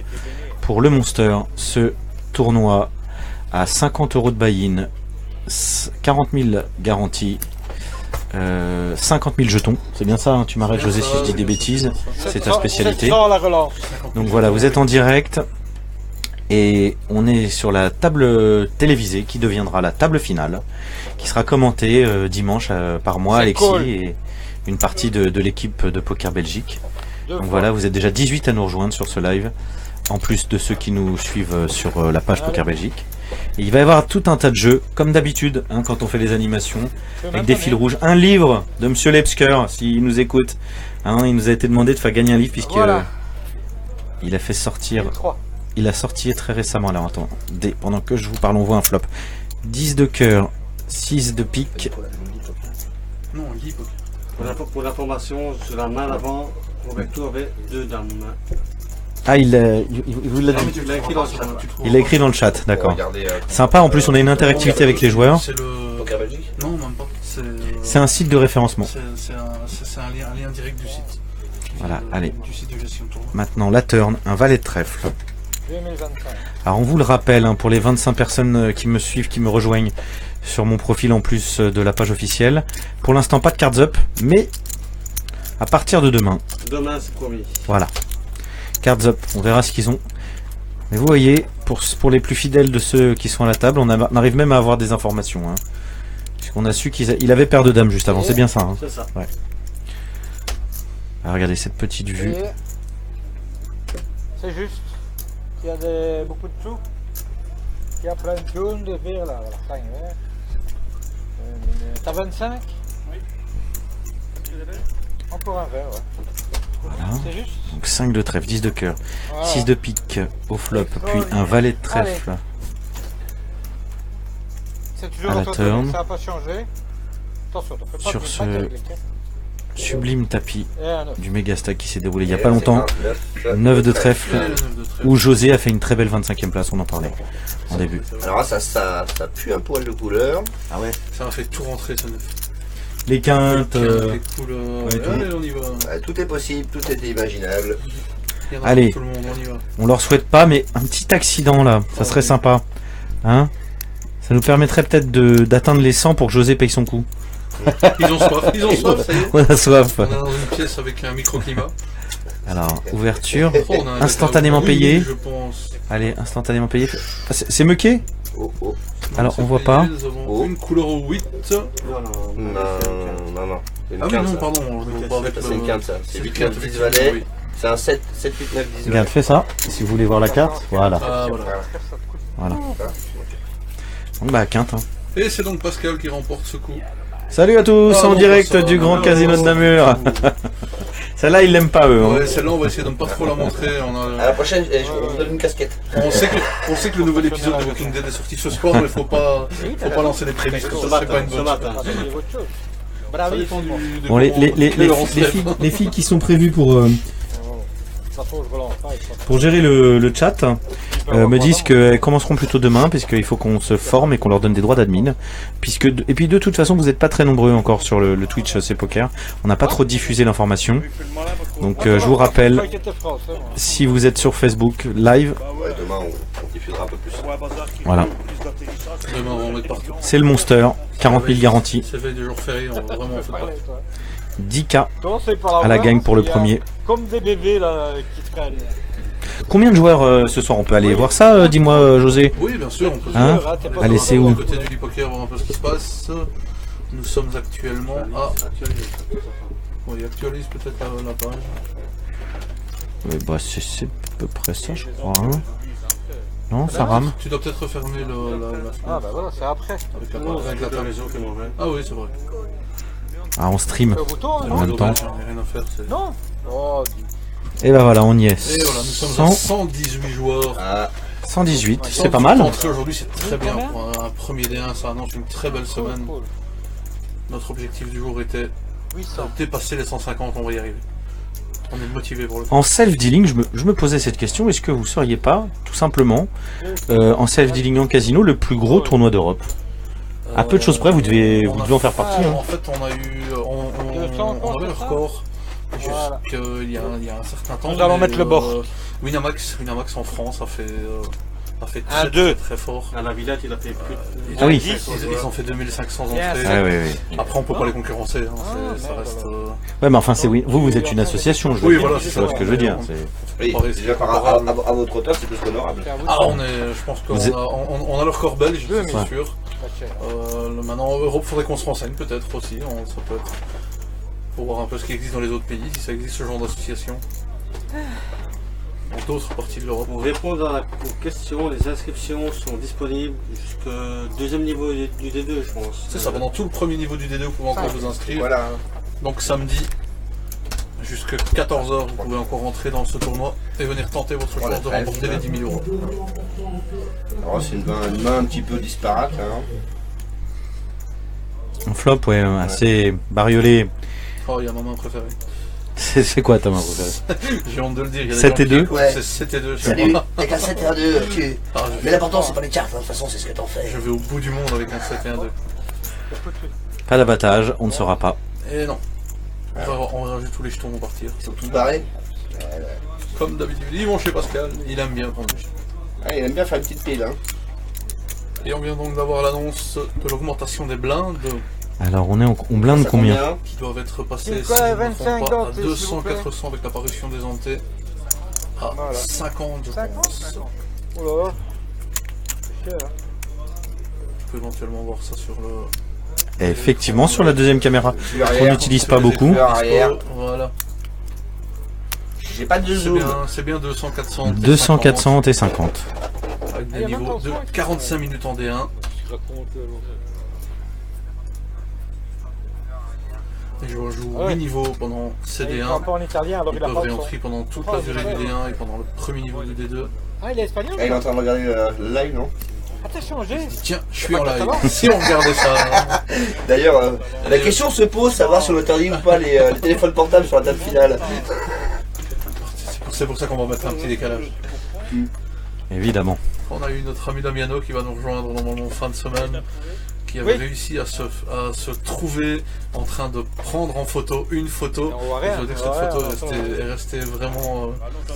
pour le Monster, ce tournoi à 50 € de buy-in, 40 000 garanties, 50 000 jetons. C'est bien ça, hein, tu m'arrêtes José si je dis des bêtises, c'est ta spécialité. la relance. Donc voilà, vous êtes en direct et on est sur la table télévisée qui deviendra la table finale, qui sera commentée dimanche par moi, C'est Alexis, cool. et une partie de l'équipe de Poker Belgique. Donc voilà, vous êtes déjà 18 à nous rejoindre sur ce live, en plus de ceux qui nous suivent sur la page Poker Belgique. Et il va y avoir tout un tas de jeux, comme d'habitude, hein, quand on fait les animations, avec des fils rouges. Un livre de Monsieur Lepsker, s'il nous écoute. Hein, il nous a été demandé de faire gagner un livre, puisque Voilà. il a fait sortir... 3. Il a sorti très récemment, alors attends, pendant que je vous parle, on voit un flop. 10 de cœur, 6 de pique. Non, on dit poker. Pour l'information, sur la main d'avant, Roberto avait 2 dames. Ah, il vous l'a Ah, mais dit. Tu l'as écrit dans le chat. Il a écrit dans le chat, d'accord. Regardez, Sympa, en plus on a une interactivité avec les joueurs. C'est le. Poker Belgique. Non, même pas. C'est un site de référencement. C'est un lien direct du site. Voilà, allez. Du site de gestion tournoi. Maintenant, la turn, un valet de trèfle. 2025. Alors on vous le rappelle, hein, pour les 25 personnes qui me suivent, qui me rejoignent sur mon profil en plus de la page officielle. Pour l'instant, pas de cards up, mais à partir de demain, Demain, c'est promis. voilà. Cards up, on verra ce qu'ils ont. Mais vous voyez, pour les plus fidèles de ceux qui sont à la table, on arrive même à avoir des informations. Hein. Puisqu'on a su qu'il avait paire de dames juste avant, c'est bien ça. Hein. C'est ça. Alors, regardez cette petite vue. Et c'est juste qu'il y a beaucoup de sous. Il y a plein de jaunes, de verts là. Voilà, plein de verts. T'as 25? Oui. Encore un vert, ouais. Voilà. C'est juste. Donc 5 de trèfle, 10 de cœur, Voilà. 6 de pique au flop, puis un valet de trèfle. C'est toujours à la dans ton turn. truc, ça n'a pas changé. Attention, t'en fais pas Sur de ce- pack avec les cartes. Sublime tapis Et un autre. du méga stack qui s'est déroulé il n'y a pas longtemps. 9 de trèfle, Ouais, le neuf de trèfle. où José a fait une très belle 25e place, on en parlait en début. Alors là, ça pue un poil de couleur. Ah ouais. Ça a fait tout rentrer, ça neuf. Les quintes. Les couleurs. ouais, tout. Allez, on y va. Ouais, tout est possible, tout est imaginable. Il y en a Allez. pour tout le monde, on y va. On leur souhaite pas, mais un petit accident là, ça serait sympa. Hein? Ça nous permettrait peut-être d'atteindre les 100 pour que José paye son coup. Ils ont soif, ça y est. On a soif. On est dans une pièce avec un microclimat. Alors, ouverture. Oh, on a un Instantanément oui, payé. Je pense. Allez, instantanément payé. Ah, c'est muqué? Oh, oh. Alors, c'est on voit payé, pas. Nous avons Oh. une couleur au 8. Non. C'est une Ah oui, quinte, non, ça. pardon. On va pas avec Ça, c'est une quinte, ça. C'est 8, 9, 10 effectivement, valets. oui. C'est un 7, 8, 9, 10 Regarde, fais ça. Si vous voulez voir la carte. Voilà. Ah, voilà. Voilà. Donc, bah, quinte. Hein. Et c'est donc Pascal qui remporte ce coup. Salut à tous, Ah, en non, direct ça va, du Grand non, Casino de non, Namur. Celle-là, ils l'aiment pas, eux. Hein. Ouais, celle-là, on va essayer de ne pas trop la montrer. À la prochaine, je vous donne une casquette. On sait que le nouvel épisode de Walking Dead est sorti ce soir, mais faut pas lancer les prémices, comme ça c'est pas une bonne chose. Ah, il y a autre chose. Ça Bravi. dépend de Bon, comment on se lève. les filles qui sont prévues pour Ça faut que je relance pas. gérer le chat, me disent qu'elles commenceront plutôt demain, puisqu'il faut qu'on se forme et qu'on leur donne des droits d'admin. Et puis de toute façon, vous n'êtes pas très nombreux encore sur le Twitch C'est Poker. On n'a pas trop diffusé l'information. Donc je vous rappelle, si vous êtes sur Facebook Live, Ouais, demain on diffusera un peu plus. voilà. Demain, on va en mettre partout. C'est le Monster, 40 000 garanties, C'est veille des jours fériés, on va vraiment en faire partie. 10K Commencez par à la voir gang pour le s'il y a premier. Comme des bébés là qui traînent. Combien de joueurs ce soir? On peut aller voir ça, dis-moi José. Oui, bien sûr, on peut Hein T'es pas Allez, sur- c'est où? à côté du Poker, voir un peu ce qui se passe. Nous sommes actuellement à... Oui, actualise peut-être la page. Ouais, bah c'est à peu près ça, je crois. Hein. Non, ça rame. Tu dois peut-être refermer la Ah bah voilà, c'est après. avec la, Non, avec c'est la le table. réseau qui est mauvais. Ah oui, c'est vrai. Ah, on stream. Le bouton, En non même temps. J'en ai rien à faire. c'est- Non. Oh, Et bah voilà, on y est. Et voilà, nous sommes à 100, 118 joueurs. Ah, 118, c'est pas mal. Entrée aujourd'hui, c'est très bien. Pour un premier D1, ça annonce une très belle semaine. cool. Notre objectif du jour était 800. de dépasser les 150, on va y arriver. On est motivé pour le faire. En self-dealing, je me posais cette question, est-ce que vous seriez pas, tout simplement, en self-dealing en casino, le plus gros tournoi d'Europe? À peu de choses près, vous devez en faire partie. Hein. En fait, on a eu. On avait le record jusqu'il y a un certain temps. Nous allons mais, mettre le bord. Winamax en France a fait Un, très, deux. très fort. À la Villette, il a fait plus de... Ah oui. Ils ont fait 2500 Yes. entrées. Ouais, ouais, ouais. Après, on peut pas les concurrencer. Hein, ça reste. Ouais, mais enfin, vous êtes une association, je veux Oui, dire, voilà, c'est c'est ça ça. ce que je veux dire. oui, Pareil, déjà c'est à votre hauteur, c'est plus qu'honorable. Ah, je pense qu'on Vous êtes- on a le record belge, Deux, c'est mais- sûr. Maintenant, en Europe, faudrait qu'on se renseigne peut-être aussi. Ça peut être pour voir un peu ce qui existe dans les autres pays, si ça existe ce genre d'association. Dans d'autres parties de l'Europe. Pour répondre aux questions, les inscriptions sont disponibles jusqu'au deuxième niveau du D2, je pense. C'est ça, pendant tout le premier niveau du D2, vous pouvez encore vous inscrire. Voilà. Donc samedi, jusqu'à 14h, vous pouvez encore rentrer dans ce tournoi et venir tenter votre Voilà, chance de très remporter bien. les 10 000 euros. Alors c'est une main un petit peu disparate. Hein. Un flop, ouais, assez bariolé. Oh, il y a ma main préférée. C'est quoi ta main préférée? J'ai honte de le dire. il y a des 7 gens et 2? qui- Ouais. C'est 7 et 2 chez Salut, moi. avec un 7 et un 2, tu... Ah, Mais l'important c'est pas les cartes, hein. De toute façon c'est ce que t'en fais. je vais au bout du monde avec un 7 et un 2. Pas d'abattage, on ne saura pas. Et non. On va ranger tous les jetons vont partir. Ils sont tous barrés. Comme d'habitude. Ils vont chez Pascal, il aime bien prendre les jetons. Ah, il aime bien faire une petite pile. Hein. Et on vient donc d'avoir l'annonce de l'augmentation des blindes Alors, on blinde Ça combien? qui doivent être passées C'est quoi, si je ne me 25 trompe pas, à d'entrée, s'il vous plaît 200-400 avec l'apparition des entrées. À Voilà. 50, je 50. pense. Oh là là. C'est cher, hein. Tu peux éventuellement voir ça sur le... Et effectivement, sur la deuxième caméra, Vue qu'on arrière. n'utilise sur pas les beaucoup. écrans Arrière. dispo, Voilà. J'ai pas de zoom. C'est bien 200-400. 200, 400 et 50. Avec Ah, des il y a niveaux même de pas 45 minutes en D1. Je raconte. Et je joue Ah ouais. 8 niveaux pendant Il CD1. parle pas en italien, alors Ils il a peuvent pas le son. réentrer pendant toute Ah, la durée ouais. du D1 et pendant le premier niveau du D2. Ah, il est espagnol? Ah, il est en train de regarder le live, non? Ah, t'as changé? Tiens, je suis en pas live. catalan. Si on regardait ça. D'ailleurs, la question se pose, savoir si on interdit ou pas les téléphones portables sur la table finale. C'est pour ça qu'on va mettre un petit décalage. Évidemment. On a eu notre ami Damiano qui va nous rejoindre normalement fin de semaine, qui avait Oui. réussi à se trouver en train de prendre en photo une photo. On voit Et rien. je veux dire que on voit cette photo rien, est restée vraiment...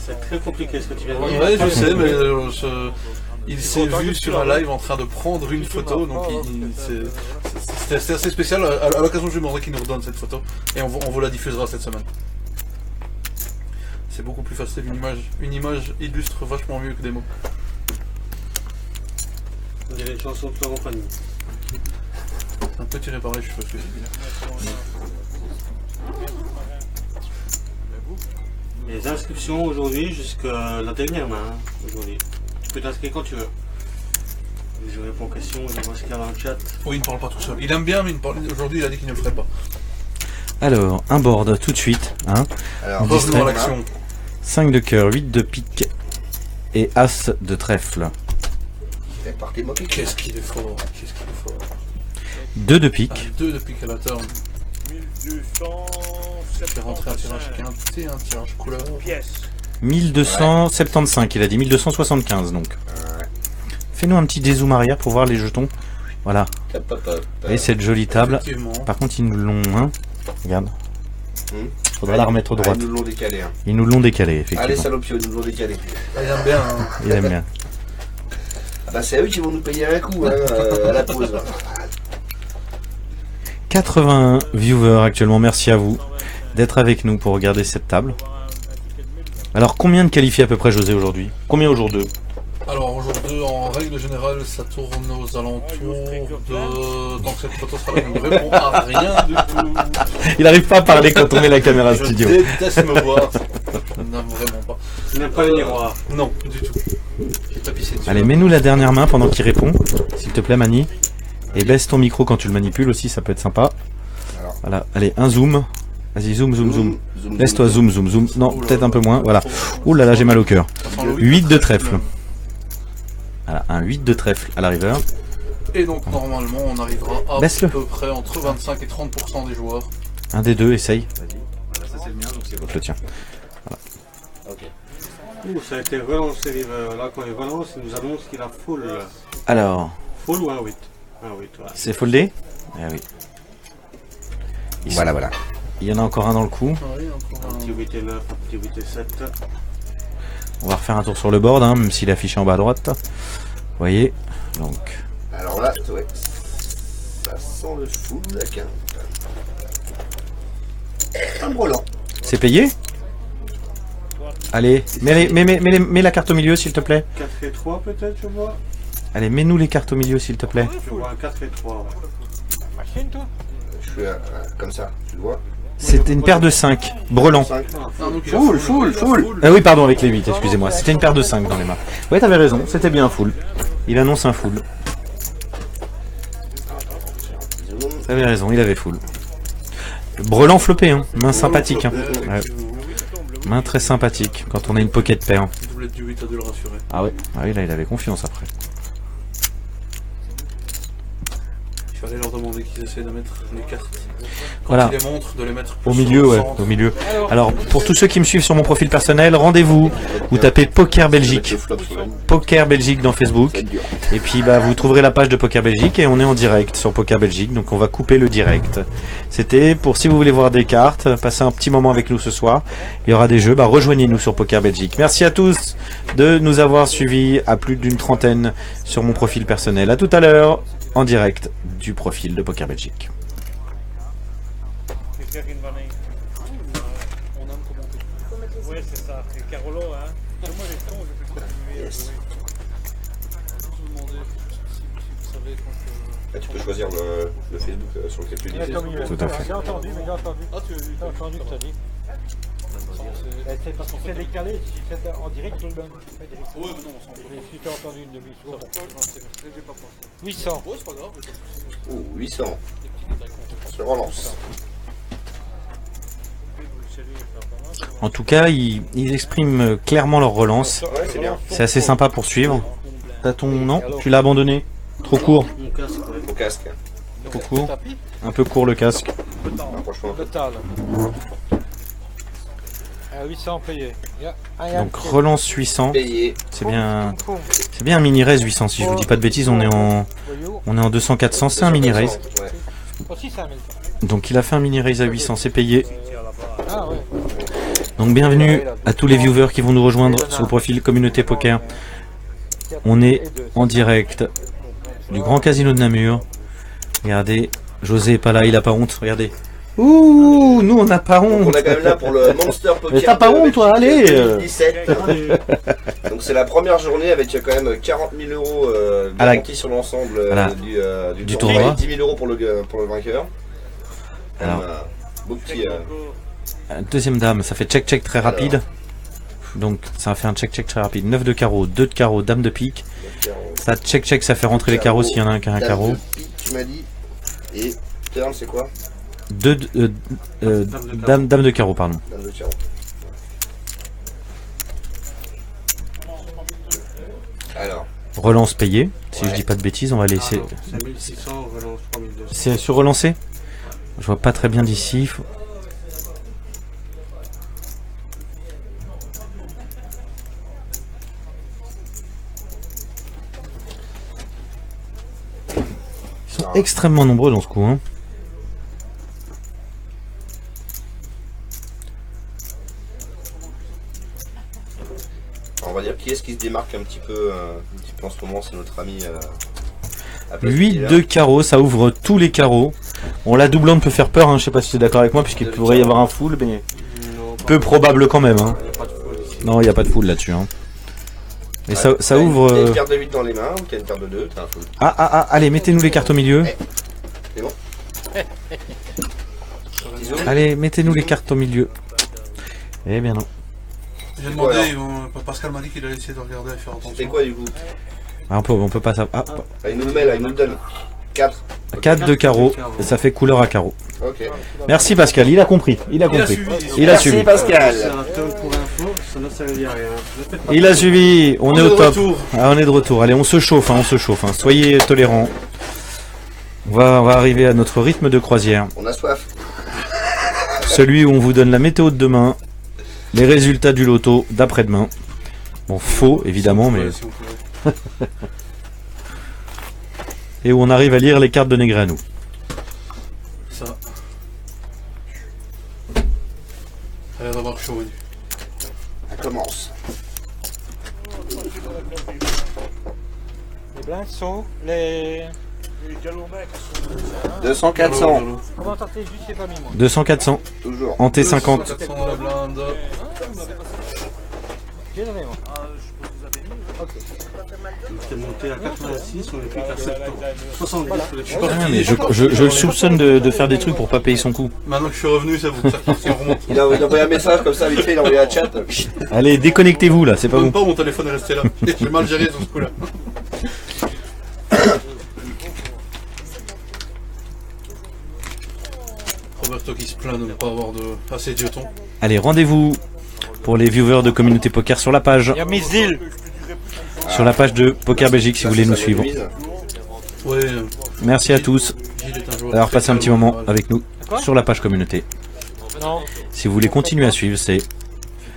C'est très compliqué ce que tu viens de dire. Ouais, je sais, mais il s'est content vu que sur tu un l'as live en train de prendre une photo, donc Oh, c'était assez spécial. À l'occasion, je lui demanderai qu'il nous redonne cette photo et on vous la diffusera cette semaine. C'est beaucoup plus facile, une image illustre vachement mieux que des mots. On dirait une chanson de Florent Pagny. Un peu tiré par les cheveux, ce que j'ai dit. Les inscriptions aujourd'hui jusqu'à la dernière main, hein, aujourd'hui. Tu peux t'inscrire quand tu veux. Je réponds aux questions, je vois ce qu'il y a dans le chat. Oui, il ne parle pas tout seul. Il aime bien, mais aujourd'hui, il a dit qu'il ne le ferait pas. Alors, un board tout de suite. Hein. Alors, Revenons à l'action. 5 de cœur, 8 de pique et As de trèfle. c'est parti, moi, Qu'est-ce qu'il est fort, qu'est-ce qu'il est fort. 2 de Ah, pique. 2 de pique à la turn. 1200. Je vais rentrer un tirage quinte et un tirage couleur. pièces. 1275, il a dit 1275 donc. Fais-nous un petit dézoom arrière pour voir les jetons. Voilà. Hop, hop, hop. Et cette jolie table. Effectivement. Par contre, ils nous l'ont. Hein, regarde. Faudra la remettre Ah, droite. ils nous l'ont décalé. Hein. Ils nous l'ont décalé, Allez, effectivement. salopio, ils nous l'ont décalé. Ah, il aime bien. Hein. Il aime bien. Ah bah, c'est eux qui vont nous payer un coup hein, à la pause. Là. 81 viewers actuellement. Merci à vous d'être avec nous pour regarder cette table. Alors, combien de qualifiés à peu près, José, aujourd'hui? Combien au jour 2? Alors aujourd'hui, en règle générale, ça tourne aux alentours de... Donc cette photo sera là, je ne réponds à rien du tout. Il arrive pas à parler quand on met la caméra Je studio. déteste me voir. Non, vraiment pas. Tu n'aimes pas les miroirs. Non, du tout. J'ai tapissé dessus. Allez, mets-nous la dernière main pendant qu'il répond, s'il te plaît, Mani. Et baisse ton micro quand tu le manipules aussi, ça peut être sympa. Alors. Voilà, allez, un zoom. Vas-y, zoom, zoom, zoom. Zoom, Laisse-toi zoom, zoom, zoom. Non, Oula, peut-être un peu moins. Voilà. Ouh là là, j'ai mal au cœur. Ça sent le 8 de trèfle. Voilà, un 8 de trèfle à la river. Et donc normalement, on arrivera à Baisse-le. peu près entre 25 et 30% des joueurs. Un des deux, essaye. Voilà, ça c'est le mien, donc c'est Je le tiens. Ouh, ça a été relancé, là quand il relance, il nous annonce qu'il a full. Alors, Full ou un 8? Un 8, ouais. c'est foldé? Ah oui. Ils Voilà, sont- voilà. Il y en a encore un dans le coup. Oui, encore Un petit 8 et 9, un petit 8 et 7. On va refaire un tour sur le board, hein, même s'il est affiché en bas à droite. Vous voyez. Donc, Alors là, ouais. Ça sent le fou de la quinte. Un brelan. c'est payé? Allez, mets la carte au milieu, s'il te plaît. 4 et 3 peut-être, je vois. Allez, mets-nous les cartes au milieu, s'il te plaît. Je vois un 4 et 3. Ouais. Machine, toi? Je fais comme ça, tu le vois. C'était une paire de 5. Brelan. 5. Non, donc il a Full. Ah oui, pardon, avec les 8, excusez-moi. C'était une paire de 5 dans les mains. Ouais, t'avais raison, c'était bien un full. Il annonce un full. T'avais raison, il avait full. Brelan flopé, hein. Main sympathique. Hein. Ouais. Main très sympathique quand on a une pocket paire. doublette du 8 a dû le rassurer. Ah ouais, ah oui, là il avait confiance après. Il fallait leur demander qu'ils essaient de mettre les cartes. Quand Voilà. ils les montrent, de les mettre Au plus milieu, sur le ouais, centre. au milieu. Alors, pour tous ceux qui me suivent sur mon profil personnel, rendez-vous. Vous tapez Poker Belgique. Poker Belgique dans Facebook. Et puis, bah, vous trouverez la page de Poker Belgique et on est en direct sur Poker Belgique. Donc, on va couper le direct. C'était pour si vous voulez voir des cartes, passer un petit moment avec nous ce soir. Il y aura des jeux. Bah, rejoignez-nous sur Poker Belgique. Merci à tous de nous avoir suivis à plus d'une trentaine sur mon profil personnel. À tout à l'heure en direct du profil de Poker Belgique. C'est faire une vanille. On aime commenter. Oui, c'est ça. C'est Carolo, hein. Moi, les sons, je peux continuer à jouer. Je vais vous demander si vous savez quand... Là, tu peux choisir le Facebook sur lequel tu Il a dis. comme il Tout à fait. J'ai entendu, mais j'ai entendu. Ah, tu J'ai entendu que tu as dit. C'est parce que c'est décalé. Si c'est en direct, je le donne. Pas direct. Ouais, mais non, on s'en fout. Mais si tu as entendu une demi-seconde. J'ai pas pensé. 800. Ouais, c'est pas grave. j'ai pas pensé. Oh, 800. Des petits détails qu'on fait. On se relance. En tout cas, ils expriment clairement leur relance. Ouais, c'est bien. C'est assez sympa pour suivre. T'as ton... Non, tu l'as abandonné. Trop court. Mon casque, ouais. Au casque. Trop court. Un peu court le casque. Rapproche-toi un peu. Total. 800 payés. Donc relance 800. Payé. C'est bien un mini raise 800 si je vous dis pas de bêtises. On est en 200 400, c'est un mini raise. Ouais. Aussi 5000. Donc il a fait un mini raise à 800, c'est payé. Ah ouais. Donc bienvenue à tous les viewers qui vont nous rejoindre sur le profil Communauté Poker. On est en direct du Grand Casino de Namur. Regardez, José est pas là, il a pas honte, regardez. Ouh, nous on n'a pas Donc, on honte. est quand même là pour le Monster Poker. Mais t'as pas de honte, toi, Belgique allez. 2017. Donc c'est la première journée avec quand même 40 000 euros À la- garantis sur l'ensemble Voilà. du tournoi. Et 10 000 euros pour le vainqueur. Alors. Beau petit, Deuxième dame, ça fait check-check très rapide. Donc ça fait un check-check très rapide. 9 de carreau, 2 de carreau, dame de pique. Ça check-check, ça fait rentrer les carreaux s'il y en a un qui a un dame carreau. de pique, tu m'as dit. Et turn, c'est quoi? 2 dame de carreau, pardon. Dame de carreau. Alors, Relance payée. Si je dis pas de bêtises, on va laisser. C'est 1600, relance 3200. C'est sur relancer. Je vois pas très bien d'ici. sont extrêmement nombreux dans ce coup. Hein. On va dire qui est-ce qui se démarque un petit peu en ce moment, c'est notre ami. 8 de carreaux, ça ouvre tous les carreaux. Bon, la doublante peut faire peur, hein, je sais pas si tu es d'accord avec moi, puisqu'il pourrait y avoir un full, mais peu probable quand même. Hein. Non, il n'y a pas de full là-dessus. Hein. Et ça ouvre. T'as une carte de 8 dans les mains, ou t'as une carte de 2, t'as un full. Allez, mettez-nous les cartes au milieu. C'est bon. Allez, mettez-nous les cartes au milieu. Eh bien non. J'ai demandé, Pascal m'a dit qu'il allait essayer de regarder et faire attention. C'est quoi du coup? Ah, on peut pas savoir. Il nous le met là, il nous le donne. 4. 4 de carreaux, et ça fait couleur à carreaux. Ok. Merci Pascal, il a compris. Il a Merci suivi. Pascal. C'est un tome pour info, ça ne servait à rien. Il a suivi, on est au top. Ah, on est de retour. Allez, on se chauffe. Hein. Soyez tolérants. On va arriver à notre rythme de croisière. On a soif. Celui où on vous donne la météo de demain, les résultats du loto d'après-demain. Bon, faux évidemment, mais... Et où on arrive à lire les cartes de Negreanu. Ça. Ça a l'air d'avoir chaud. Ça commence. Les blindes sont les... 200, 400. Comment t'as fait juste, c'est pas mis moi. 200, 400. Toujours. En T50. 400 la blinde. J'ai donné moi. J'étais monté à 86, on est plus qu'à 70. 70. Ah, mais je le soupçonne de faire des trucs pour pas payer son coup. Maintenant que je suis revenu, ça vous ça remonte. Il a envoyé un message comme ça, vite fait, il a envoyé un chat. Allez, déconnectez-vous là, c'est pas Même vous. pas, mon téléphone est resté là. J'ai mal géré sur ce coup-là. Roberto qui se plaint de ne pas avoir assez de jetons. Allez, rendez-vous pour les viewers de Communauté Poker sur la page. Il y a Miss Deal. Sur la page de Poker Belgique si vous voulez nous suivre. Ouais, Merci à tous Gilles est un joueur d'avoir très passé un petit calme, moment voilà. avec nous sur la page communauté. Non. Si vous voulez continuer à suivre, c'est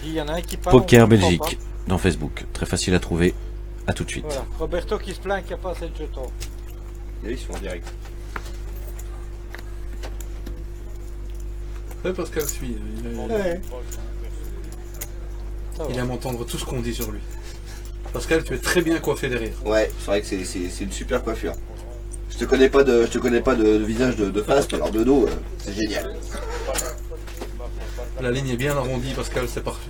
Il y en a un qui parle. Poker on comprend Belgique dans Facebook. Très facile à trouver. À tout de suite. pas. Voilà. Roberto qui se plaint qu'il n'y a pas assez de jetons. Ils sont en direct. Ouais, Pascal suit. Il aime entendre tout ce qu'on dit sur lui. Pascal, tu es très bien coiffé derrière. Ouais, c'est vrai que c'est une super coiffure. Je te connais pas de visage de face, mais alors de dos, c'est génial. La ligne est bien arrondie, Pascal, c'est parfait.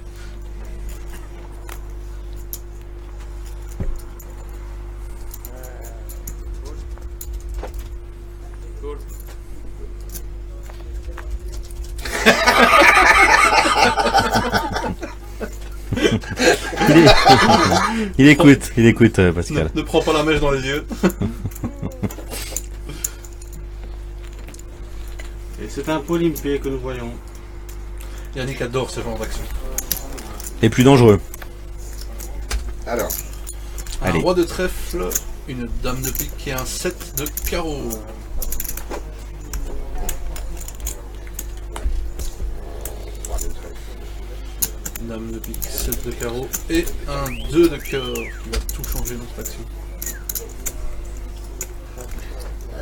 Il écoute Pascal. Ne prends pas la mèche dans les yeux. Et c'est un Polympé que nous voyons. Yannick adore ce genre d'action. Et plus dangereux. Alors, Un Allez. roi de trèfle, une dame de pique et un 7 de carreau. Dame de pique, 7 de carreau et un 2 de cœur qui va tout changer notre action.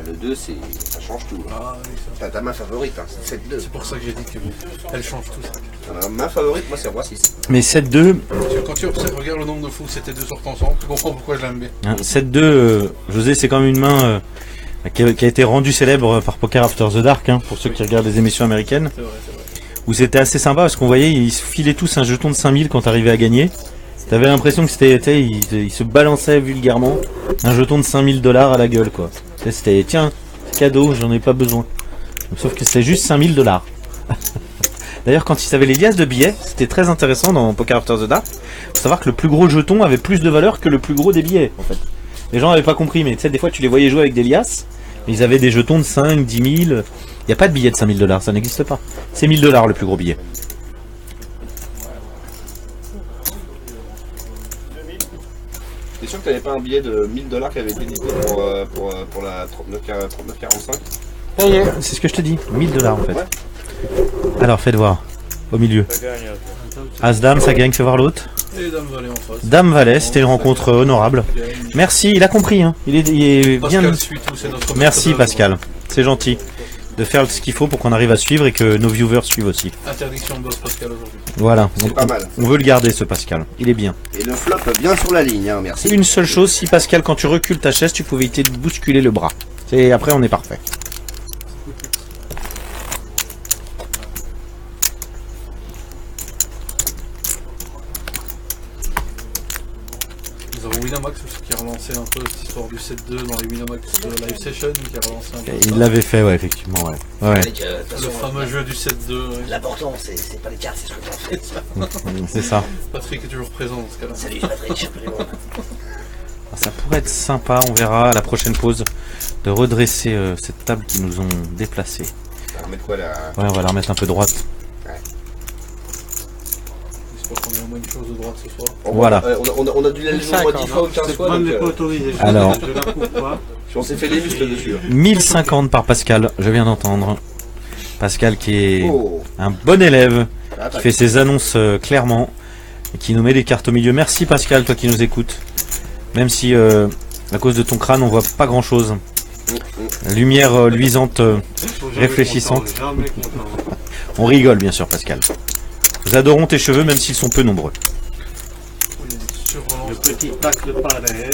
le 2, ça change tout. Ah oui, ça. T'as ta main favorite, hein, c'est 7-2. C'est pour ça que j'ai dit qu'elle change tout ça. Ma main favorite, moi, c'est roi 6. Mais 7-2, Quand tu observes, regarde le nombre de fous, c'était deux sortent ensemble, tu comprends pourquoi je l'aime bien. hein, 7-2, José, c'est quand même une main qui a été rendue célèbre par Poker After the Dark, hein, pour ceux qui regardent les émissions américaines, C'est vrai, c'est vrai. où c'était assez sympa parce qu'on voyait, ils se filaient tous un jeton de 5000 quand t'arrivais à gagner. T'avais l'impression que c'était, ils se balançaient vulgairement un jeton de 5000 $ à la gueule, quoi. C'était, tiens, cadeau, j'en ai pas besoin. Sauf que c'était juste 5000 $. D'ailleurs, quand ils avaient les liasses de billets, c'était très intéressant dans Poker After the Dark. Faut savoir que le plus gros jeton avait plus de valeur que le plus gros des billets, en fait. Les gens n'avaient pas compris, mais tu sais, des fois tu les voyais jouer avec des liasses, mais ils avaient des jetons de 5, 10 000. Il n'y a pas de billet de 5000 $, ça n'existe pas. C'est 1000 $ le plus gros billet. T'es sûr que t'avais pas un billet de 1000 $ qui avait été édité pour la 39,45 ? Ça y est. C'est ce que je te dis, 1000 $ en fait. Ouais. Alors faites voir, au milieu. Ça gagne. As-Dame, ça gagne, fais voir l'autre. Et Dame Valet en face. Dame Valet, c'était une rencontre honorable. Merci, il a compris, hein. Il est bien. Pascal suit tout, c'est notre Merci maître Pascal, c'est gentil de faire ce qu'il faut pour qu'on arrive à suivre et que nos viewers suivent aussi. d'œuvre. Interdiction de boss Pascal aujourd'hui. Voilà, C'est pas mal. on veut le garder ce Pascal, il est bien. Et le flop bien sur la ligne, hein, merci. Une seule chose, si Pascal, quand tu recules ta chaise, tu pouvais éviter de bousculer le bras. Et après, on est parfait. Nous avons Winamax aussi qui a relancé un peu cette histoire du 7-2 dans les Winamax de Live Session, qui a relancé un peu. Il l'avait fait, ouais, effectivement, ouais. Ouais, Avec, de toute Le façon, fameux jeu du 7-2. Ouais. l'important, c'est pas les cartes, c'est ce que t'en fais. c'est ça. Patrick est toujours présent dans ce cas-là. Salut Patrick, absolument. Ça pourrait être sympa, on verra à la prochaine pause, de redresser cette table qu'ils nous ont déplacée. On va mettre quoi là? Ouais, on va la remettre un peu droite. J'espère qu'on a au moins une chose de droite ce soir. Voilà. On a dû la lever au moins 10 fois ou 15 fois. Même Donc, n'est pas autorisé. Alors. Je la coupe pas. on s'est fait les muscles dessus. 1050 par Pascal, je viens d'entendre. Pascal qui est Oh. un bon élève, Ah, qui fait ses annonces clairement, et qui nous met les cartes au milieu. Merci Pascal, toi qui nous écoutes. Même si à cause de ton crâne on voit pas grand chose. Lumière luisante, Jamais réfléchissante. content, jamais content. On rigole bien sûr Pascal. Nous adorons tes cheveux même s'ils sont peu nombreux. Oui, sur relance. Le petit pack de pas derrière.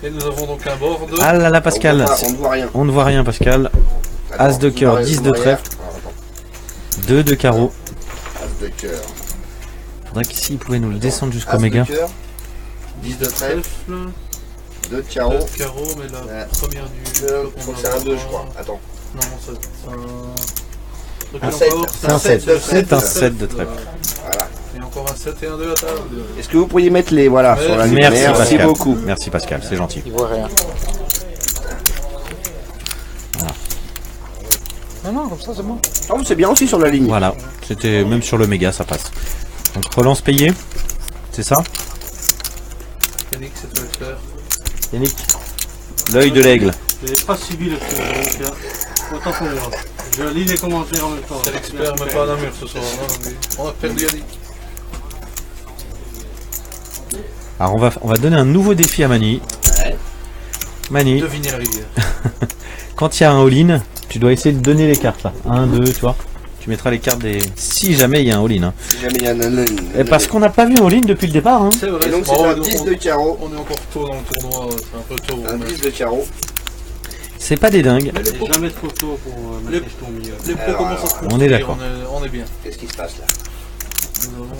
Et nous avons donc un board. Ah là là Pascal, On ne voit rien. on ne voit rien Pascal. As de cœur, 10 de trèfle. 2 de carreau. As de cœur. Faudrait qu'ici il pouvait nous le descendre jusqu'au As de méga. cœur. 10 de trèfle. 2 de carreau. Carreau, mais la Ouais. première du. Je crois que c'est un 2 je crois. Attends. Non, c'est un. Un 7. C'est un 7. C'est un 7 de trèfle. Voilà. Et encore un 7 et un 2 à table. Est-ce que vous pourriez mettre les voilà sur la Merci, lumière? Pascal. beaucoup. Merci Pascal, c'est gentil. Il voit rien. Non, comme ça c'est bon. Ah, c'est bien aussi sur la ligne. Voilà, c'était même sur le méga ça passe. Donc relance payée, c'est ça Yannick, c'est toi le faire. Yannick, l'œil de l'aigle. Je n'ai pas subi le truc, donc autant pour moi. Je lis les commentaires en même temps. C'est l'expert, mais pas un mur ce soir. Non, mais on a perdu Yannick. Alors on va donner un nouveau défi à Mani. Mani, Devinez la rivière. quand il y a un all-in, tu dois essayer de donner les cartes là. 1, 2, tu vois. Tu mettras les cartes des... Si jamais il y a un all-in. Hein. Si jamais il y a un Et parce qu'on n'a pas vu un all-in depuis le départ. Hein. C'est vrai, Et donc c'est c'est un bon, 10 de carreau. on est encore tôt dans le tournoi, c'est un peu tôt. Un mais 10 de carreau. C'est pas des dingues. les C'est pros, jamais trop tôt pour Les- mettre les jetons au milieu. les pros Alors, commencent à se on est construire, d'accord. on est bien. Qu'est-ce qui se passe là? Nous avons...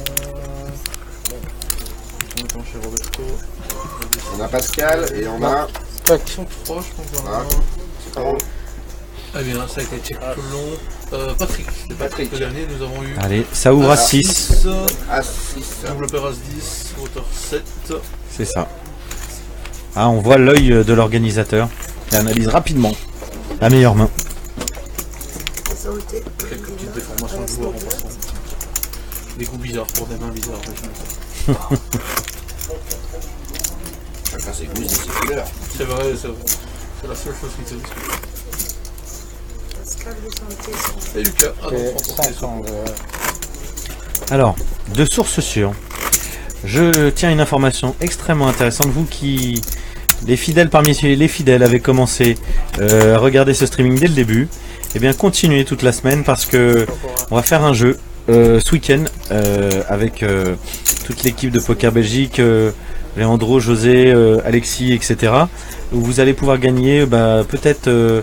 On attend chez Roberto. On a Pascal et on a. Ils sont trois, je pense. Ah. C'est pas bon. Eh bien, ça a été check tout le long. Patrick, c'est Patrick. le dernier, nous avons eu... Allez, ça ouvre à 6. As 6. Double paire As 10, hauteur 7. C'est ça. Ah, on voit l'œil de l'organisateur qui analyse rapidement la meilleure main. Quelques petites déformations de joueurs en passant. Des coups bizarres pour des mains bizarres. mais je me fais. Chacun ses goûts et ses couleurs. C'est vrai, c'est vrai. C'est la seule chose qui se discute. Et Lucas a donc remporté ce Alors, de source sûre, je tiens une information extrêmement intéressante. Vous qui, les fidèles parmi les fidèles, avez commencé à regarder ce streaming dès le début, eh bien continuez toute la semaine parce que on va faire un jeu ce week-end avec toute l'équipe de Poker Belgique, Leandro, José, Alexis, etc. Où vous allez pouvoir gagner peut-être,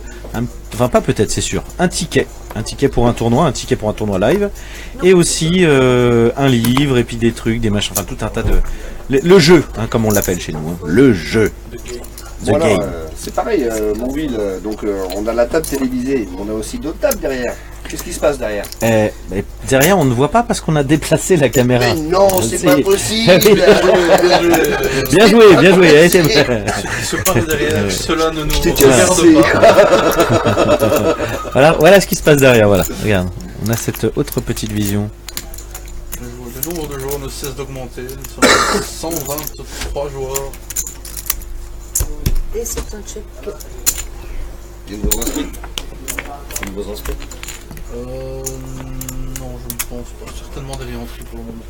enfin pas peut-être, c'est sûr, un ticket pour un tournoi live, et aussi un livre et puis des trucs, des machins, enfin tout un tas de le jeu, hein, comme on l'appelle chez nous, hein, le jeu. The Voilà, game. c'est pareil, Monville, donc on a la table télévisée, mais on a aussi d'autres tables derrière. Qu'est-ce qui se passe derrière? Mais derrière, on ne voit pas parce qu'on a déplacé la caméra. Mais non, c'est pas possible. Bien joué, bien joué. Allez, c'est- qui se passe derrière, cela ne nous Je t'ai déjà regarde cassé. pas. voilà ce qui se passe derrière. Voilà, regarde. On a cette autre petite vision. Le nombre de joueurs ne cesse d'augmenter. Nous sommes 123 joueurs. Et c'est un check. Des nouveaux inscrits. Des nouveaux inscrits. Non, je ne pense pas. Certainement des réentrées pour le moment.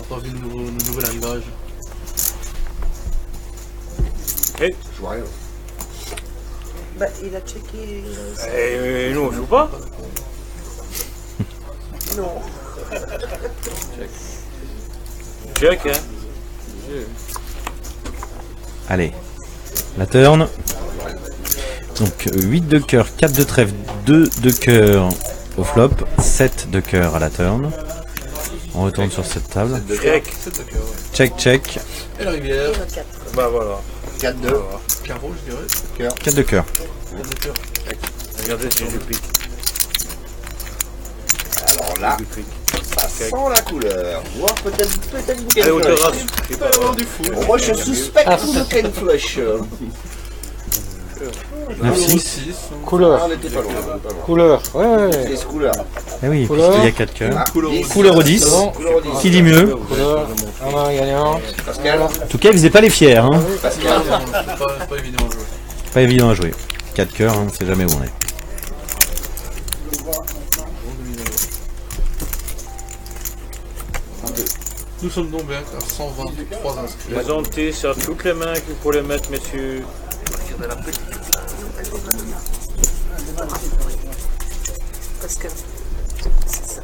n'a pas vu le nouvel arrivage. Eh, Je vois rien. Bah, il a checké. nous on joue pas. Non. Check, hein. Allez, la turn. Donc 8 de cœur, 4 de trèfle, 2 de cœur au flop, 7 de cœur à la turn. On retourne sur cette table. Check. C'est le cœur, ouais. Check, check. Et la rivière. Et le 4. Bah voilà. 4-2. Carreau, je dirais. 4 de cœur. Quatre de cœur. Regardez si je pique. Alors là, ça sent la couleur. Voire peut-être bouquet Allez, de au flush. terrasse. Il peut y avoir du fou. Bon, moi je suspecte bouquet de flush. 9-6. Couleur. Ah, on était pas loin. on était pas loin. Couleur. Ouais. C'est ce couleur. Eh oui, Couleur. puisqu'il y a 4 cœurs. Ah, Couleur au 10. Bon. Couleur au 10. Qui dit mieux? Couleur. Un main gagnant. Pascal. En tout cas, ils faisaient pas les fiers. Hein. Pascal. C'est pas évident à jouer. Pas évident à jouer. 4 cœurs, hein, on sait jamais où on est. Nous sommes donc bien à 123 inscrits. Présentez sur toutes les mains qu'il faut les mettre, messieurs. Parce que. C'est ça.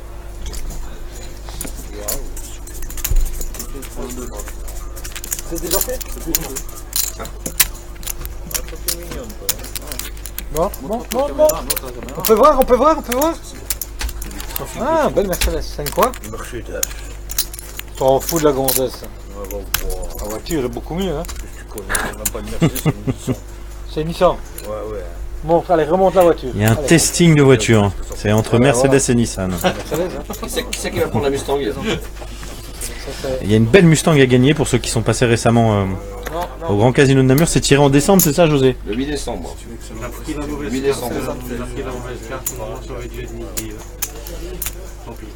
C'est déjà fait. Bon. On peut voir. Ah, belle Mercedes. C'est une quoi? Mercedes. T'en fous de la gonzesse. La voiture est beaucoup mieux, hein. Tu connais, on n'a pas de Mercedes, c'est une Nissan. C'est Nissan. Ouais. Bon, allez, remonte la voiture. Il y a un Allez. testing de voiture. C'est entre Ouais, Mercedes et Nissan. Mercedes, hein. Qui c'est qui va prendre la Mustang? Ça, c'est- Il y a une belle Mustang à gagner pour ceux qui sont passés récemment au Grand Casino de Namur. C'est tiré en décembre, c'est ça, José? Le 8 décembre. On a pris la mauvaise 8 carte. décembre. On a pris la mauvaise carte. Normalement, ça aurait dû être midi. Tant pis.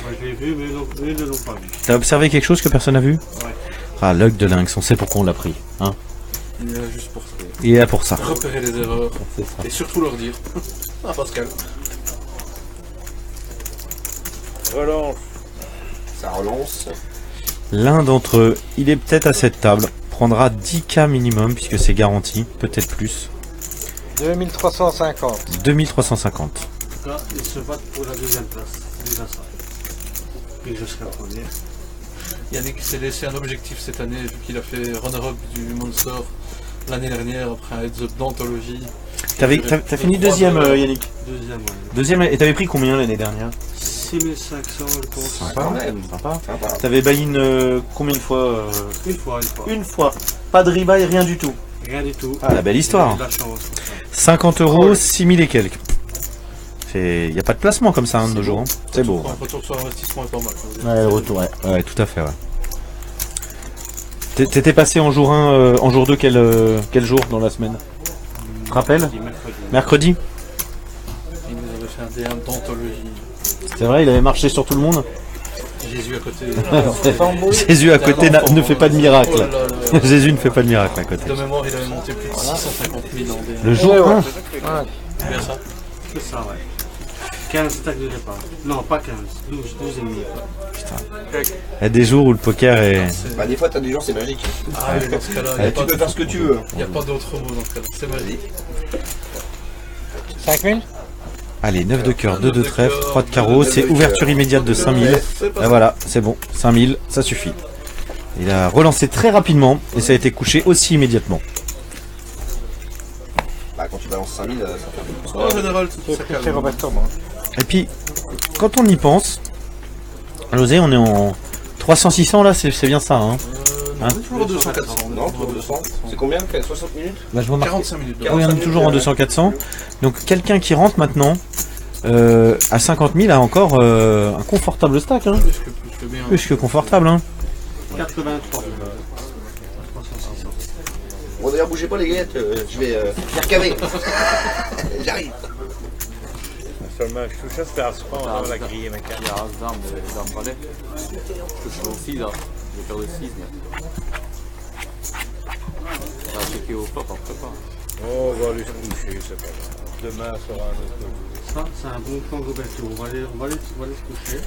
Moi, je l'ai vu, mais eux ne l'ont pas vu. T'as observé quelque chose que personne n'a vu? Ouais. Ah, l'œil de lynx, on sait pourquoi on l'a pris. Hein, Il est là juste pour ça. il est là pour ça. Repérer les erreurs C'est ça. et surtout leur dire. Ah, Pascal. Relance. Ça relance. L'un d'entre eux, il est peut-être à cette table, prendra 10K minimum puisque c'est garanti, peut-être plus. 2350. 2350. En tout cas, ils se battent pour la deuxième place. C'est déjà ça. Et je serai premier. Yannick s'est laissé un objectif cette année vu qu'il a fait runner-up du Monster l'année dernière après un heads-up d'anthologie. T'as fini deuxième, Yannick. Deuxième, ouais. Deuxième, et t'avais pris combien l'année dernière? 6500, je pense. Quand même. Sympa. Sympa. T'avais buy-in combien de fois Une fois. Une fois. Pas de rebuy, rien du tout. Rien du tout. Ah, la belle histoire. J'ai eu de la chance. pour ça. 50 euros, 6000 et quelques. Il n'y a pas de placement comme ça hein, de nos jours. Hein. C'est beau. Le retour sur investissement est pas mal. Ouais, le retour, ouais, tout à fait. Ouais. T'étais passé en jour 1, en jour 2, quel jour dans la semaine? Rappelle? Mercredi. Il nous avait fait un DM d'anthologie. C'est vrai, il avait marché sur tout le monde. Jésus à côté. Jésus à côté ne fait pas de Oh miracle. là là là. Jésus ne fait pas de miracle à côté. De mémoire, il avait monté plus de 650 000 en DM. Le jour 1, Ouais. C'est bien ça. C'est ça, ouais. 15 stacks de départ. Non, pas 15. 12 et demi. il y a des jours où le poker est... Bah, des fois, t'as des jours, c'est magique. Ah oui, dans ce cas-là, il n'y a, Tu peux faire ce que tu veux. a pas d'autre mot dans ce cas-là. C'est magique. 5000. Allez, 9 de cœur, 2 de trèfle, 3 de carreau, c'est ouverture immédiate de 5000. Et voilà, c'est bon, 5000, ça suffit. Il a relancé très rapidement et ça a été couché aussi immédiatement. Bah, quand tu balances 5000, ça fait En général, J'ai ça pris calme. chez Roberto, moi. Et puis, quand on y pense, José, on est en 300-600 là, c'est bien ça. Hein. On est toujours 200-400. Non, pour 200. C'est combien? 60 minutes? Là, je vois marqué. 45 minutes. de Oui, on est toujours en 200-400. Donc, quelqu'un qui rentre maintenant à 50 000 a encore un confortable stack. Hein. plus que bien. Plus que confortable. Hein. 83. 300. Bon, d'ailleurs, bougez pas, les gars, je vais faire caver. J'arrive. Seulement, je touche à ce faire pas, on va la griller, mec. Il y a as d'armes balai. Je suis aussi là. Je vais faire le 6. Mais... On va checker au flop après pas. On va aller se coucher, c'est pas grave. demain sur un autre. Ça, c'est un bon plan Roberto. On va aller se coucher.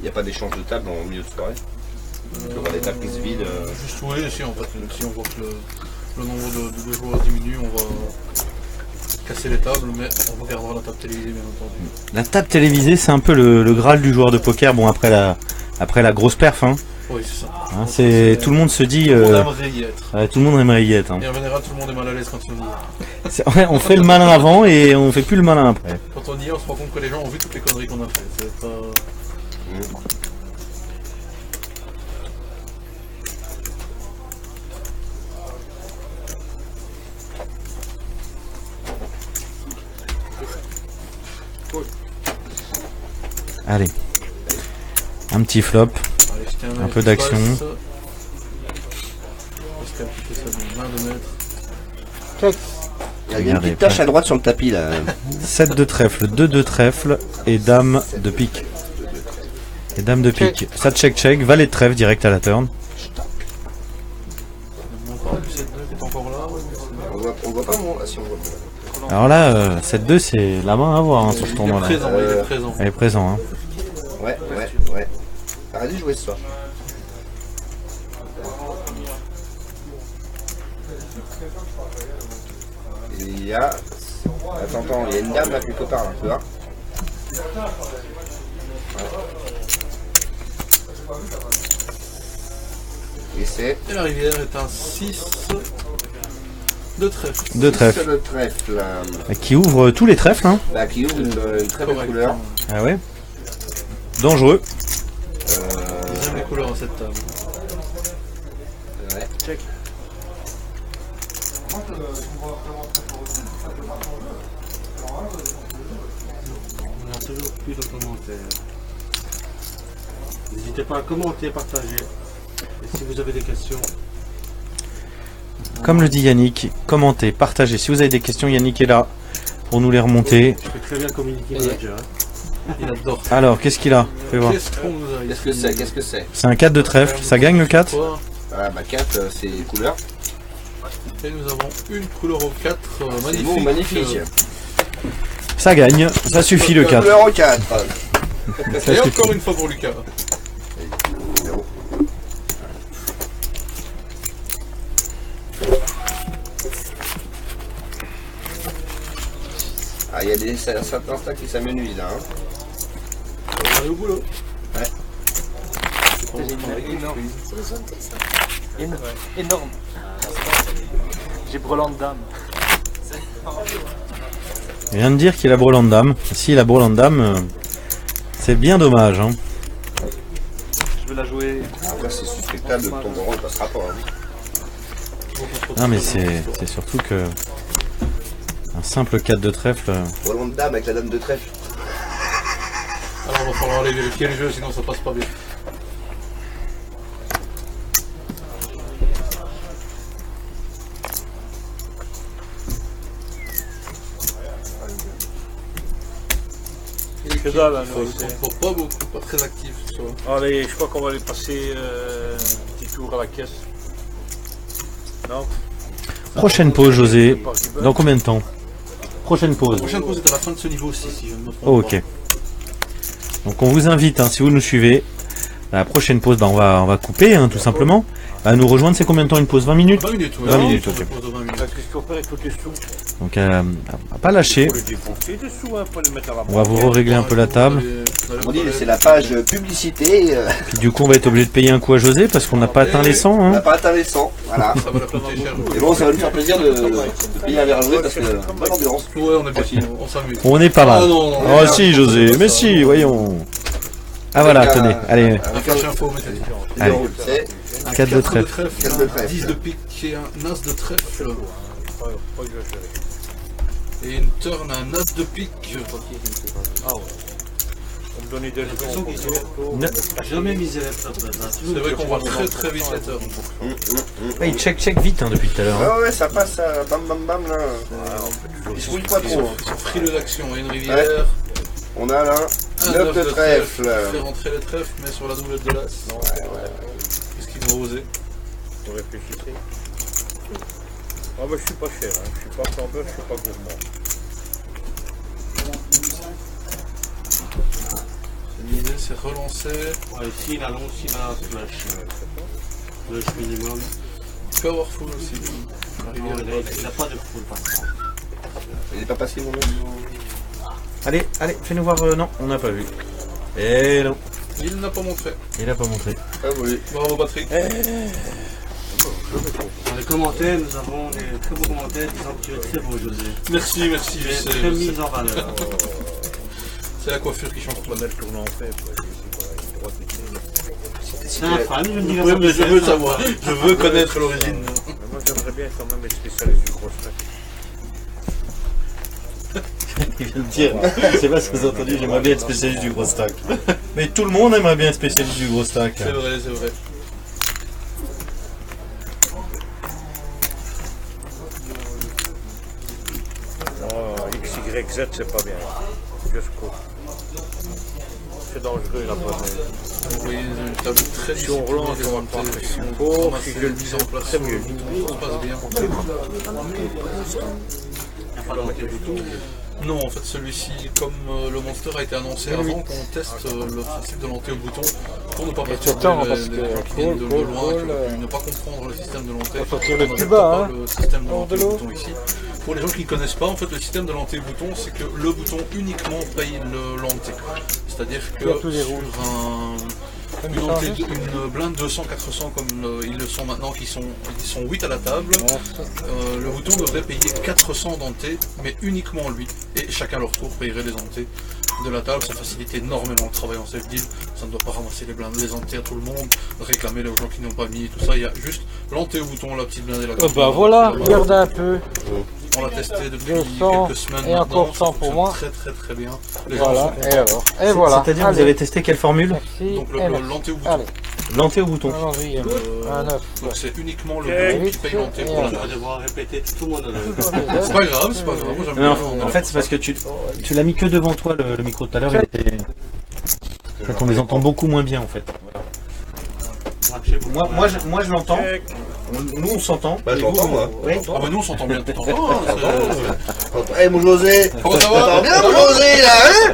Il n'y a pas d'échange de table en milieu de soirée. Il y aura des tables qui se vident. Juste, oui, si en fait, si on voit que le nombre de joueurs diminue, on va casser les tables, mais on regardera la table télévisée bien entendu. La table télévisée, c'est un peu le Graal du joueur de poker. Bon, après la grosse perf, hein. Oui, c'est ça. Hein, c'est tout le monde se dit. Tout le monde aimerait y être. Tout le monde aimerait y être. Hein. Et en général, tout le monde est mal à l'aise quand il y est. Ouais, on fait le malin avant et on fait plus le malin après. Quand on y est, on se rend compte que les gens ont vu toutes les conneries qu'on a fait. C'est pas... Allez, un petit flop, Allez, un peu d'action. Il y a une petite tache à droite sur le tapis là. 7 de trèfle, 2 de trèfle et dame de pique. Et dame de pique. Ça check, valet de trèfle direct à la turn. On voit pas moi, si on voit. Alors là, 7-2 c'est la main à voir hein, sur ce tournoi là. Il est présent. Elle est présent. Hein. Ouais. Arrête de jouer ce soir. Il y a... Attends, il y a une dame là quelque part, là, tu vois. Et c'est... Et la rivière est un 6 de trèfle. De trèfle. 6 de trèfle. Qui ouvre tous les trèfles. Hein. Bah, qui ouvre une très belle couleur. Ah ouais. Dangereux. J'aime les couleurs à cette table. Ouais. Check. On a toujours plus de commentaires. N'hésitez pas à commenter, partager. Et si vous avez des questions, Comme le dit Yannick, commentez, partagez. Si vous avez des questions, Yannick est là pour nous les remonter. je peux très bien communiquer manager. Il adore. Alors, qu'est-ce qu'il a? Fais voir. Qu'est-ce qu'on nous a ici? Qu'est-ce que c'est? C'est un 4 de trèfle. Ça gagne le 4? Ah bah 4 c'est couleur. Et nous avons une couleur au 4 C'est magnifique. beau, magnifique. Ça gagne. Ça suffit le 4. Couleur au 4. Et encore une fois pour Lucas. Ah, il y a certains stacks qui s'amenuisent là. Hein. On est au boulot. Ouais. Énorme. J'ai brelan de dame. Je viens de dire qu'il a brelan de dame. Si il a brelan de dame, c'est bien dommage. Hein. Je veux la jouer. Après c'est suspectable, le ton rond ne passera pas. Hein. Non mais c'est surtout que un simple 4 de trèfle. Volant de dame avec la dame de trèfle. Alors on va falloir aller vérifier le jeu, sinon ça passe pas bien. Que dalle, hein, nous, Pas beaucoup, pas très actif ce soir. Allez, je crois qu'on va aller passer un petit tour à la caisse. Non? Prochaine pause, José. Dans combien de temps? Prochaine pause. La prochaine pause est à la fin de ce niveau-ci, si je ne me trompe Oh, ok. pas. Donc on vous invite, hein, si vous nous suivez, à la prochaine pause, on va couper, hein, tout simplement. À nous rejoindre, c'est combien de temps une pause? 20 minutes? 20 minutes, ouais. 20 minutes, ok. Pause de 20 minutes. Qu'est-ce qu'on fait avec tous les sous? Donc à pas lâcher. Faut les défoncer des sous, hein, faut les mettre à la On va vous régler un peu la table. On dit c'est la page publicité. Puis du coup, on va être obligé de payer un coup à José parce qu'on n'a pas atteint les 100. On n'a Hein. pas atteint les 100. Voilà. Ça va la coûter cher. Et bon, ça va nous faire plaisir de payer un verre à jouer parce que bonne ambiance. Ouais, on est bien, on s'amuse. On est pas mal. Ah, non, non, Oh non. si, José. Mais si, voyons. Ah voilà, Avec un- tenez. Allez, Un flash info, mais c'est différent. allez. C'est 4 de trèfle. 4 de trèfle. 10 de pique et un as de trèfle. Et une turn, un as de pique. On me donnait des l'impression leçons. qu'ils sont jamais misé les top. C'est vrai qu'on voit très très vite les heures. Ouais, il check vite hein, depuis tout à l'heure. hein. Ah ouais, ça passe, bam bam bam là. Ils se mouillent pas Ils trop. sont frileux d'action. Il y a une rivière. On a là Un 9 de trèfle. Fait rentrer les trèfles, mais sur la doublette de l'as. Qu'est-ce qu'ils vont oser? Vous réfléchissez. Ah bah je suis pas cher, hein. Je suis pas flambeur, je suis pas gourmand. L'idée c'est relancer. Ouais, ici, il annonce, il a flush. Flush minimum. Il peut avoir full aussi. La Non, rivière, il n'a pas de full par contre. Il est pas passé mon nom. Allez, fais-nous voir. Non, on n'a pas vu. Eh non, il n'a pas montré. il a pas montré. Ah oui. Bravo Patrick. Dans les commentaires, nous avons des très beaux commentaires disant que tu es très beau, José. Merci, merci. Tu es je sais, très je mise sais. en valeur. C'est la coiffure qui change On pas. va le tourner en fait. C'est un fan, je ne dirais Oui, pas mais que je c'est veux un savoir. fan. Je veux connaître l'origine. Moi j'aimerais bien quand même être spécialiste du gros steak. Il vient de dire, je sais pas si vous avez entendu, j'aimerais bien être spécialiste du gros stack. Mais tout le monde aimerait bien être spécialiste du gros stack. C'est vrai, c'est vrai. Non, XYZ c'est pas bien. Just go. C'est dangereux la bonne. Vous voyez une table très Si on relance, on va pas faire. Si on court, si je le mise en place, c'est mieux. tout se passe bien. Non, en fait, celui-ci, comme le Monster a été annoncé avant qu'on teste le principe de l'anté au bouton, pour ne pas perturber temps, les parce que gens qui viennent de Paul, loin, qui auraient pu ne pas comprendre le système de l'anté. On va sortir le On plus n'adapte bas, pas hein. le système de Hors l'anté de au l'eau. bouton ici. Pour les gens qui ne connaissent pas, en fait, le système de l'anté au bouton, c'est que le bouton uniquement paye l'anté. C'est-à-dire que Il y a tous les sur rouges. une blinde 200-400 comme ils le sont maintenant, ils sont 8 à la table, le bouton devrait payer 400 dentés, mais uniquement lui. Et chacun leur tour payerait les dentés de la table. Ça facilite énormément le travail en self-deal. Ça ne doit pas ramasser les blindes, les dentés à tout le monde, réclamer les gens qui n'ont pas mis et tout ça. Il y a juste l'enté au bouton, la petite blinde et la grande Bah blinde. voilà, regarde un peu. On l'a testé depuis 200 quelques semaines et maintenant. encore 100 Ça pour fonctionne moi. très très très bien. Les gens Voilà, sont et contents. alors. Et voilà. C'est-à-dire, vous Allez. avez testé quelle formule? Merci. Donc et merci. l'anté au bouton. Allez, L'anté au bouton. allons-y. Un neuf. Donc c'est uniquement le Ok. bouton qui paye l'anté pour la On va devoir répéter tout le monde. C'est pas grave, c'est pas grave. Moi, j'aime Non, bien. en fait, c'est parce que tu l'as mis que devant toi le micro tout à l'heure. Il était... On les entend beaucoup moins bien en fait. Moi je l'entends. Nous on s'entend. Bah, je l'entends, moi. Oui. Ah bah nous on s'entend bien tout le temps. Eh mon José, Comment ça t'entends va? bien mon José là, hein?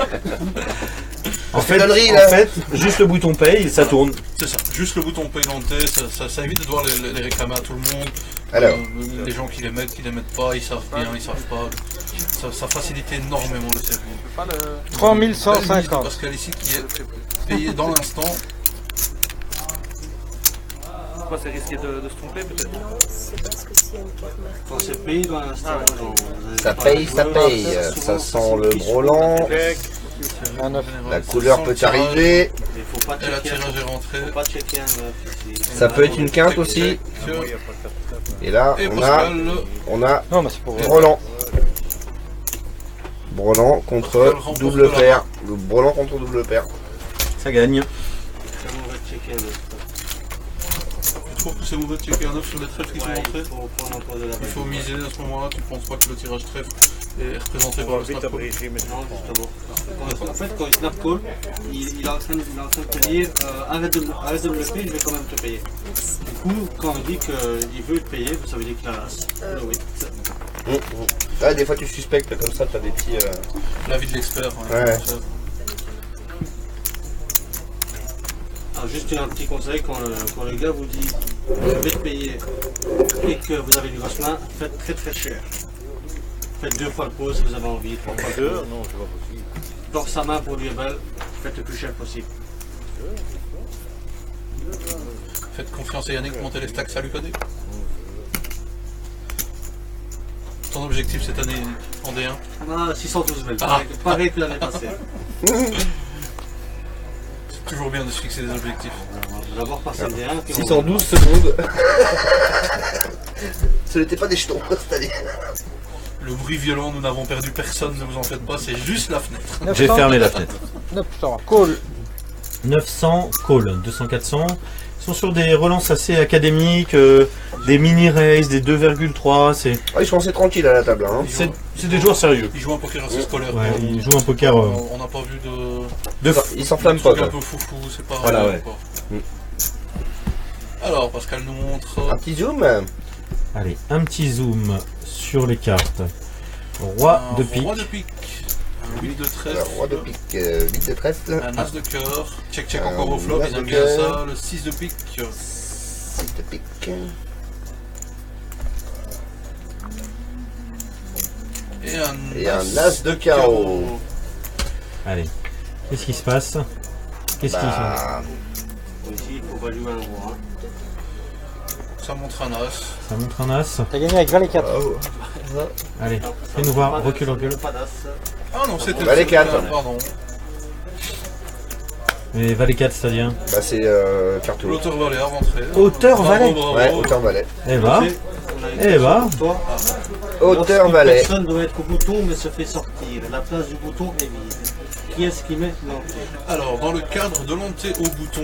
En fait, conneries, là. juste le bouton paye, ça tourne. C'est ça, juste le bouton paye l'anté, ça évite de devoir les réclamer à tout le monde. Alors. Les gens qui les mettent pas, ils savent bien, ils savent pas. Ça facilite énormément le service. 3150. Pascal ici qui est payé dans l'instant. C'est risqué de se tromper peut-être. C'est parce que s'il y a une carte marquée. Quand c'est payé dans l'instant, Ça paye, ça paye. Ça sent le brelan. Un neuf. La couleur peut arriver. Il faut pas Et la checker. tirage est rentrée. Faut pas checker un neuf ici. Ça peut être une quinte aussi. Et là, Et on a, Pascal, on a Non, mais c'est pour brelan. Brelan contre double paire. Le brelan contre double paire. Ça gagne. On va checker un neuf. je trouve que c'est mauvais de checker un 9 sur les trèfles qui sont Ouais, rentrés. il faut prendre en compte de la Il faut miser à ce moment-là, tu ne penses pas que le tirage trèfle est représenté On par va le vite snap call. abréger maintenant. Non, justement. En fait, quand il snap call, il est en train de te dire arrête de me le payer, je vais quand même te payer. Du coup, quand on dit qu'il veut te payer, ça veut dire qu'il a le 8. Ah, des fois tu suspectes comme ça, t'as des petits. L'avis de l'expert. Ouais. Alors, juste un petit conseil, quand le gars vous dit je vais te payer et que vous avez une grosse main, faites très très cher. Faites 2 fois le pause si vous avez envie, 3 fois le Deux? pause. Non, c'est pas possible. Dans sa main pour lui est belle, faites le plus cher possible. Faites confiance à Yannick, montez les stacks, ça lui connaît. Ton objectif cette année en D1? Ah, 612 belles, Ah. pareil que l'année passée. C'est toujours bien de se fixer des objectifs. On va d'abord passer le D1. puis on- 612 secondes. Ce n'était pas des jetons cette année. Le bruit violent, nous n'avons perdu personne, ne vous en faites pas, c'est juste la fenêtre. J'ai fermé la fenêtre. 900. Call. 900 call, 200-400. Ils sont sur des relances assez académiques, des mini races, des 2,3. Ah, ils sont assez tranquilles à la table. Hein. C'est des joueurs sérieux. Ils jouent un poker assez scolaire. Ouais, ils jouent un poker. On n'a pas vu de. Ils s'enflamment de pas. trucs un Quoi. peu foufou, c'est pas Voilà, vrai, ouais. encore. Mm. Alors, Pascal nous montre. Un petit zoom. Allez, un petit zoom sur les cartes. Roi de pique. Roi de pique. Un 8 de trèfle. Alors, roi de pique, 8 de trèfle. Un as de cœur. Check encore au flop, as ils de aiment bien cœur. ça. Le 6 de pique. 6 de pique. Et un as de carreau. Allez, qu'est-ce qui se passe? Qu'est-ce qui Bah, Ici, il faut valuer un roi. Hein. Ça montre un as. Ça montre un as. T'as gagné avec Valet 4. oh. Allez, fais-nous voir, recule, recule. Pas d'as. Ah non, c'était Valet 4. Pardon. Et Valet 4, c'est-à-dire? Bah, c'est carton. L'auteur valet à rentrer. Auteur Bravo, valet. bravo. Ouais, auteur valet. Eh bah, On a une eh question bah. pour toi. Auteur Lorsqu'une valet. personne doit être au bouton mais se fait sortir. La place du bouton est vide. Qui est-ce qui met l'entrée? Alors, dans le cadre de l'entrée au bouton,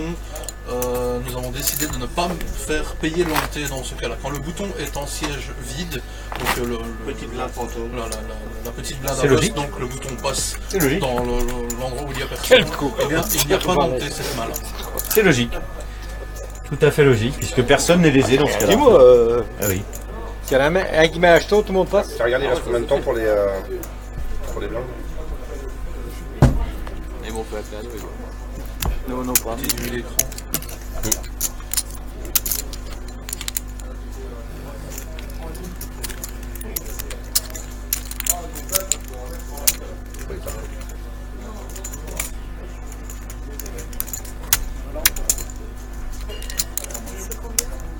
nous avons décidé de ne pas faire payer l'entrée dans ce cas-là. Quand le bouton est en siège vide, donc Petite blinde fantôme. la petite blinde C'est à l'os, logique. donc le bouton passe C'est logique. dans l'endroit où il n'y a personne. Quel coup. Eh bien, il n'y a pas d'entrée cette main-là. C'est logique. Tout à fait logique, puisque personne n'est lésé dans ce cas-là. Dis-moi, Ah oui. s'il y en a un qui met un jeton, tout le monde passe. T'as regardé, il reste combien de temps pour les blindes? Et mon plat piano, non, non, pas. Diminuer l'écran.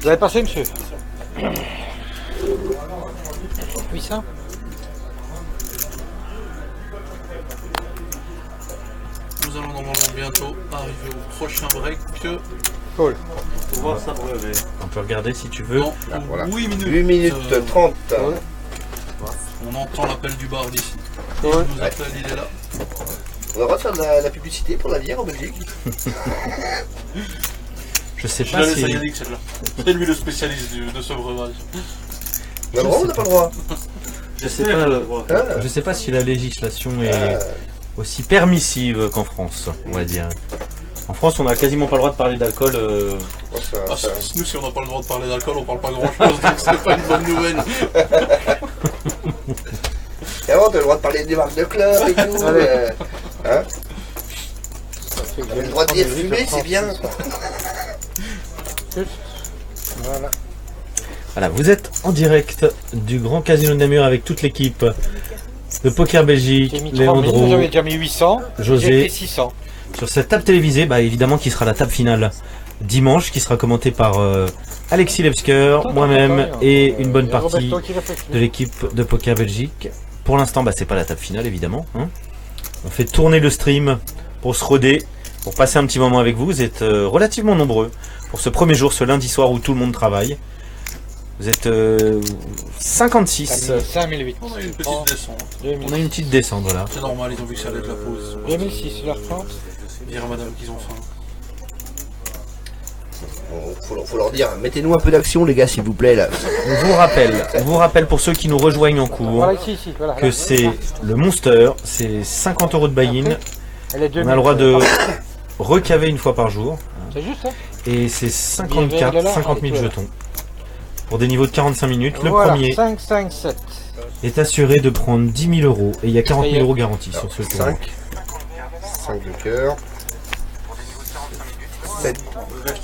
Vous avez passé, monsieur? 800. Nous allons normalement bientôt arriver au prochain break. Cool. Pour voir sa brevet. On peut regarder si tu veux. Dans Voilà. 8 minutes. 8 minutes 30. On entend l'appel du bar d'ici. Il Ouais. nous appelle, il est là. On a le droit de faire de la publicité pour la bière en Belgique? Je sais Je pas la laisse à si. Yannick celle-là. C'est lui le spécialiste de ce breuvage. On a le droit ou on n'a pas le droit? Je sais pas. Ah, Je sais pas si la législation est aussi permissive qu'en France, on va dire. En France, on n'a quasiment pas le droit de parler d'alcool. Ah, nous, si on n'a pas le droit de parler d'alcool, on parle pas grand-chose, donc c'est pas une bonne nouvelle. Et avant, t'as le droit de parler des marques de club et tout. Hein? On a le droit de dire fumer, c'est bien. Voilà. Voilà, vous êtes en direct du Grand Casino de Namur avec toute l'équipe de Poker Belgique, J'ai mis 3000, Léandro, j'avais déjà mis 800. José. J'ai fait 600. sur cette table télévisée, bah évidemment qui sera la table finale dimanche, qui sera commentée par Alexis Lebsker, moi-même et une bonne partie de l'équipe de Poker Belgique. Pour l'instant, bah c'est pas la table finale évidemment. Hein. On fait tourner le stream pour se roder, pour passer un petit moment avec vous. Vous êtes relativement nombreux pour ce premier jour, ce lundi soir où tout le monde travaille. Vous êtes 56. 5008. On a une petite descente. On a une petite descente, voilà. C'est normal, ils ont vu que ça allait être la pause. 2006, leur 30. Dire à madame qu'ils ont faim. Bon, faut leur dire, mettez-nous un peu d'action les gars s'il vous plaît là. On vous rappelle pour ceux qui nous rejoignent en cours Voilà, ici, voilà. que c'est le Monster, c'est 50 € de buy-in. Elle est On a le droit de recaver une fois par jour. C'est juste, hein? Et c'est 50 cartes, 50 000 jetons. Pour des niveaux de 45 minutes. Le Voilà, premier 5, 5, 7. est assuré de prendre 10 000 €. Et il y a 40 000 € garantis sur ce tour. 5. 5 de cœur. 7.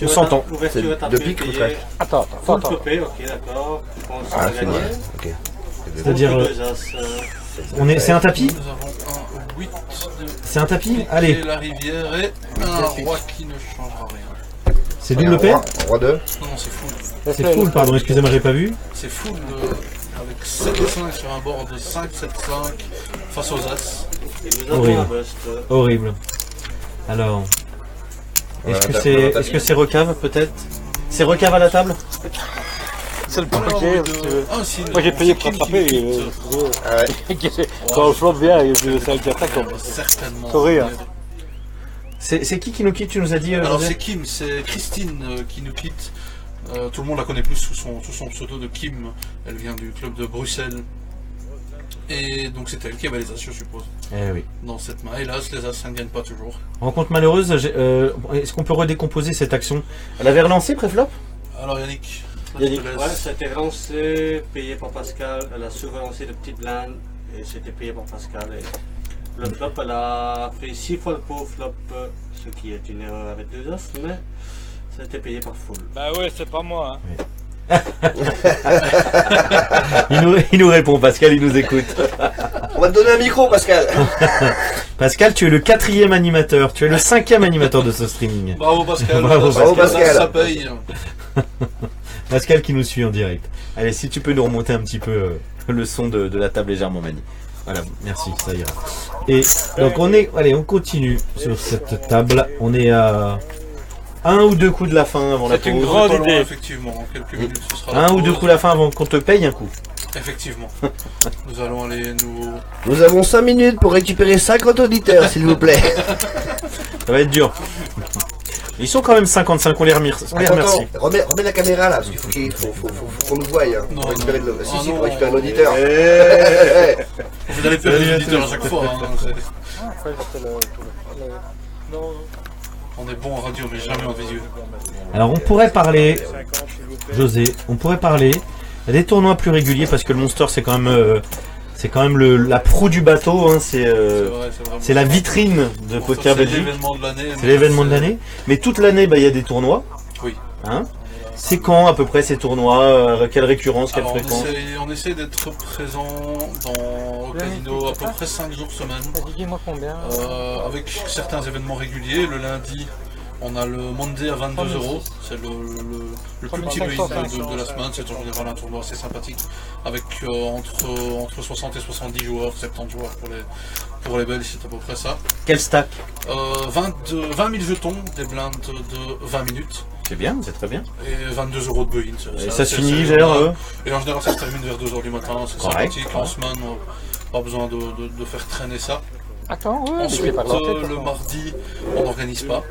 On s'entend. L'ouverture est à De payer. pique ou trash? Attends, Full attends. topé, ok, d'accord. Je pense qu'on Ah, va c'est gagner. vrai. Ok. C'est-à-dire, Deux as, c'est un tapis? Nous avons un 8 de C'est un tapis? et Allez, la rivière et un roi qui ne changera rien. c'est double paire? Roi 2. Non, non, c'est full. C'est full, pardon, excusez-moi, j'ai pas vu. C'est full avec 7 et 5 sur un board de 5, 7, 5 face aux as. et nous avons Horrible. un bust. Horrible. Alors, est-ce que c'est recave peut-être? C'est recave à la table? C'est le Alors, paquet. un signe. Moi j'ai payé C'est pour qui qui attraper. nous quitte Ah ouais. Quand le flop vient, c'est un attaque comme. Certainement. Sorry, hein. C'est qui nous quitte, tu nous as dit Alors José c'est Kim, c'est Christine qui nous quitte. Tout le monde la connaît plus sous son pseudo de Kim. Elle vient du club de Bruxelles. Et donc c'est elle qui avait les as, je suppose. Eh oui. Dans cette main. Hélas, les as, ça ne gagne pas toujours. Rencontre malheureuse, est-ce qu'on peut redécomposer cette action? Elle avait relancé pré-flop? Alors Yannick, Yannick. je te laisse. Ouais, ça a été relancé, payé par Pascal. Elle a su-relancé de petites blindes et c'était payé par Pascal. Et le flop, elle a fait 6 fois le pauvre flop, ce qui est une erreur avec 2 as, mais ça a été payé par full. Bah ouais, c'est pas moi. Hein. Il nous répond, Pascal, il nous écoute. On va te donner un micro, Pascal. Pascal, tu es le 4e animateur, tu es le 5e animateur de ce streaming. Bravo Pascal. Bravo, Bravo, Pascal. Ça paye. Pascal qui nous suit en direct. Allez, si tu peux nous remonter un petit peu le son de la table légèrement manie. Voilà, merci, ça ira. Et donc on continue sur cette table. On est à 1 ou 2 coups de la fin avant la C'est une pause. grande Pas loin, idée. effectivement, en quelques minutes ce sera la 1 ou 2 pause. coups de la fin avant qu'on te paye un coup. Effectivement. Nous allons aller nous... Nous avons 5 minutes pour récupérer 50 auditeurs, s'il vous plaît. Ça va être dur. Ils sont quand même 55, on les remercie. Attends, remets la caméra là, parce qu'il faut qu'on nous voie. Hein, Non, pour récupérer non. le... Ah Si, non. pour récupérer l'auditeur. Vous allez perdre des auditeurs à chaque fois. Hein, on est bon en radio, mais jamais en visuel. Alors on pourrait parler, José, des tournois plus réguliers parce que le Monster c'est quand même la proue du bateau, hein, c'est Vrai, vraiment la vitrine de Bon, Poker ça, Belgique. C'est l'événement de l'année. C'est l'événement de l'année. Mais toute l'année, il y a des tournois. Oui. Hein, c'est quand à peu près ces tournois? Quelle récurrence, quelle Alors, fréquence? on essaie d'être présent au casino à peu près 5 jours semaine. Dis-moi combien. Avec certains événements réguliers. Le lundi, on a le Monday à 22 €. C'est le plus petit pays de la semaine. C'est en général un tournoi assez sympathique. Avec entre 60 et 70 joueurs, 70 joueurs pour les Belges, c'est à peu près ça. Quel stack? 20 000 jetons, des blindes de 20 minutes. C'est bien, c'est très bien. Et 22 € de buy-in. Et ça se finit vers... Et en général, ça se termine vers 2 h du matin. C'est Correct, sympathique. En semaine, pas besoin de faire traîner ça. Attends, ouais, Ensuite, pas le mardi, on n'organise pas.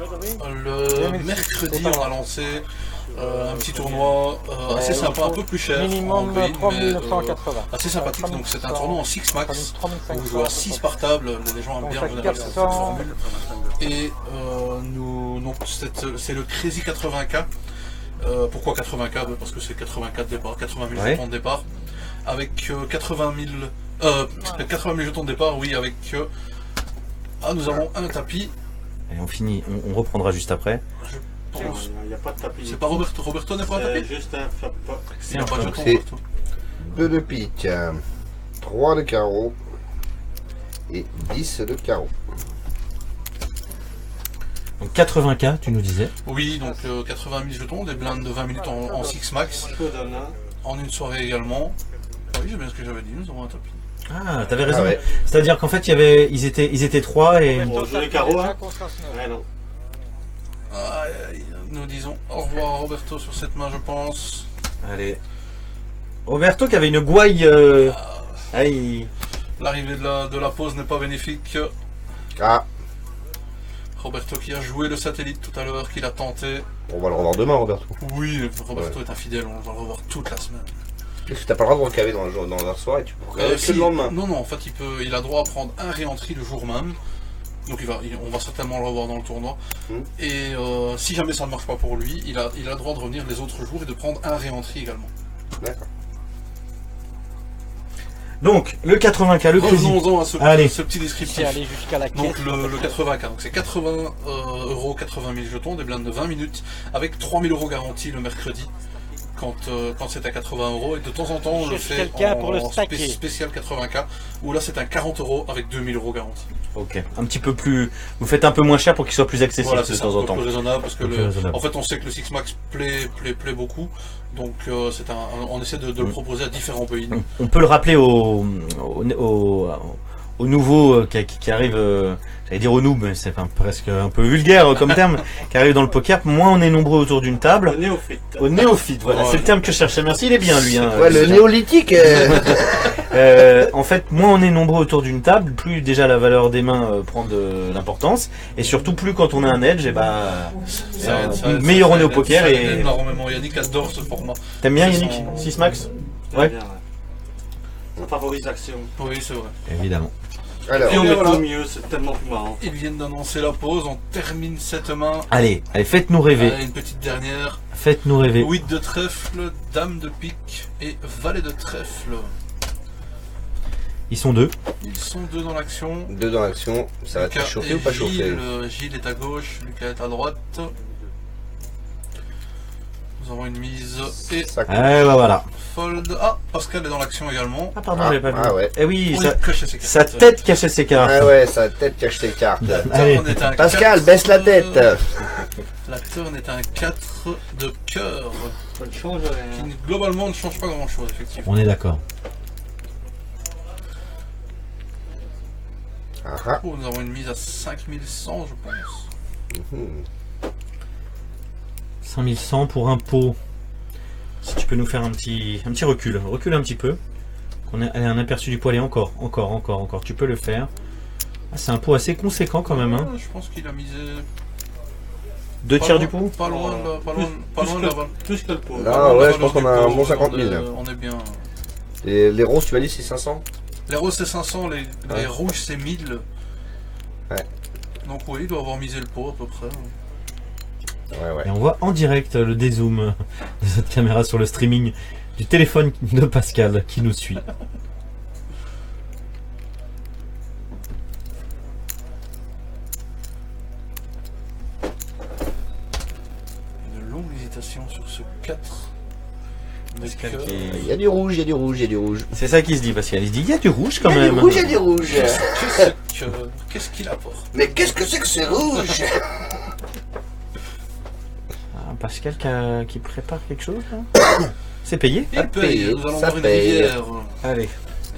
Le mercredi, on a lancé un petit tournoi assez sympa, un peu plus cher. Minimum en buy-in, 3980. assez sympathique. Donc, c'est un tournoi en 6 max. 3500. Où vous jouez à 6 par table. Les gens aiment bien en général cette formule. Et donc, c'est le Crazy 80K. Pourquoi 80K? Parce que c'est 84 départs, 80 000 jetons de départ. Avec 80 000 jetons de départ, oui, avec... nous avons un tapis. Et on finit, on reprendra juste après. Je pense. Il n'y a pas de tapis. C'est pas Roberto. Roberto n'est pas un C'est tapis? juste un flop. Il n'a pas de Donc jetons, c'est- Roberto. 2 de pique, 3 de carreau et 10 de carreau. Donc 80K, tu nous disais. Oui, donc 80 000 jetons, des blindes de 20 minutes en 6 max. Je peux donner un. En une soirée également. Ah oui, j'ai bien ce que j'avais dit, nous avons un tapis. Ah, t'avais raison. Ah ouais. C'est-à-dire qu'en fait, ils étaient 3 et... Bon, je les carreaux, hein. Ouais, non. Aïe, aïe, nous disons au revoir à Roberto sur cette main, je pense. Allez. Roberto qui avait une gouaille... Aïe. L'arrivée de la pause n'est pas bénéfique. Ah, Roberto qui a joué le satellite tout à l'heure, qu'il a tenté. on va le revoir demain, Roberto. Oui, Roberto est infidèle, on va le revoir toute la semaine. Est-ce que t'as pas le droit de recaler dans la soirée? Tu peux recaler que Si, le lendemain. Non, en fait, il a droit à prendre un réentry le jour même. Donc on va certainement le revoir dans le tournoi. Et si jamais ça ne marche pas pour lui, il a le droit de revenir les autres jours et de prendre un réentry également. D'accord. Donc, le 80K, le Crazy. Revenons-en à ce petit C'est descriptif. aller jusqu'à la Donc caisse. le 80K, donc c'est 80 €, 80 000 jetons, des blindes de 20 minutes, avec 3 000 € garantis le mercredi, quand c'est à 80 €, et de temps en temps on le Cherche fait quelqu'un pour le en stacker. spécial 80K, où là c'est un 40 € avec 2 000 € garantis. Ok. Un petit peu plus... Vous faites un peu moins cher pour qu'il soit plus accessible Voilà, de c'est ça, temps un en peu temps. plus raisonnable, parce que Un peu plus raisonnable. en fait on sait que le Six Max plaît beaucoup, donc on essaie de le proposer à différents pays. On peut le rappeler aux nouveaux qui arrivent, j'allais dire aux noobs, mais c'est presque un peu vulgaire comme terme, qui arrivent dans le poker. Moins on est nombreux autour d'une table, Le néophyte. aux néophytes, voilà, Ouais. c'est le terme que je cherchais. Merci, il est bien lui. Hein. Ouais, le néolithique. En fait, moins on est nombreux autour d'une table, plus déjà la valeur des mains prend de l'importance. Et surtout, plus quand on a un edge, et bah, meilleur on est au poker. Ça Et aide énormément. Yannick adore ce format. t'aimes bien C'est Yannick son- 6 max? Bien, Ouais. bien, Ça favorise l'action. Oui, c'est vrai. Évidemment. Alors, Et on Et met voilà. au mieux, c'est tellement plus marrant. Ils viennent d'annoncer la pause. On termine cette main. Allez, faites-nous rêver. Allez, une petite dernière. Faites-nous rêver. 8 de trèfle, dame de pique et valet de trèfle. Ils sont deux. Ils sont deux dans l'action. deux dans l'action, ça va te Lucas chauffer et ou pas chauffer? Gilles est à gauche, Lucas est à droite. Nous avons une mise et Ça coûte. Ah bah voilà. fold. Ah, Pascal est dans l'action également. Ah pardon, j'avais pas vu. Ah ouais. Eh oui, Oui, sa cochez ses cartes. sa tête cachait ses cartes. Ah ouais, sa tête cache ses cartes. Allez. Turn est un Pascal, 4. baisse la tête. La turn est un 4 de cœur. Ça ne change rien. Qui globalement ne change pas grand chose, effectivement. On est d'accord. Ah ah. Oh, nous avons une mise à 5100, je pense. Mhm. 5100 pour un pot. Si tu peux nous faire un petit recul. Recule un petit peu. Qu'on ait un aperçu du pot. Allez, encore. Tu peux le faire. Ah, c'est un pot assez conséquent quand même. Hein. Ouais, je pense qu'il a misé. Deux Pas tiers loin- du pot. Pas loin, de la- pas loin, pas loin de la valeur. Plus que le pot. Là, pas loin de la ouais, je valeur pense qu'on du a un pot, bon 50 000. On est bien. Et les roses, tu m'as dit c'est 500? Les roses c'est 500, les Ouais. rouges c'est 1000. Ouais. Donc oui, il doit avoir misé le pot à peu près. Ouais, ouais. Et on voit en direct le dézoom de cette caméra sur le streaming du téléphone de Pascal qui nous suit. Une longue hésitation sur ce 4. Pascal Donc, qui- Il y a du rouge, il y a du rouge, il y a du rouge. C'est ça qui se dit Pascal. Il se dit il y a du rouge quand Il y a même. du rouge, il y a du rouge. qu'est-ce qu'il apporte? Mais qu'est-ce que c'est que ce rouge? Ah, Pascal qui prépare quelque chose là. C'est payé. Il paye, paye, nous allons ça voir une paye. rivière. Allez.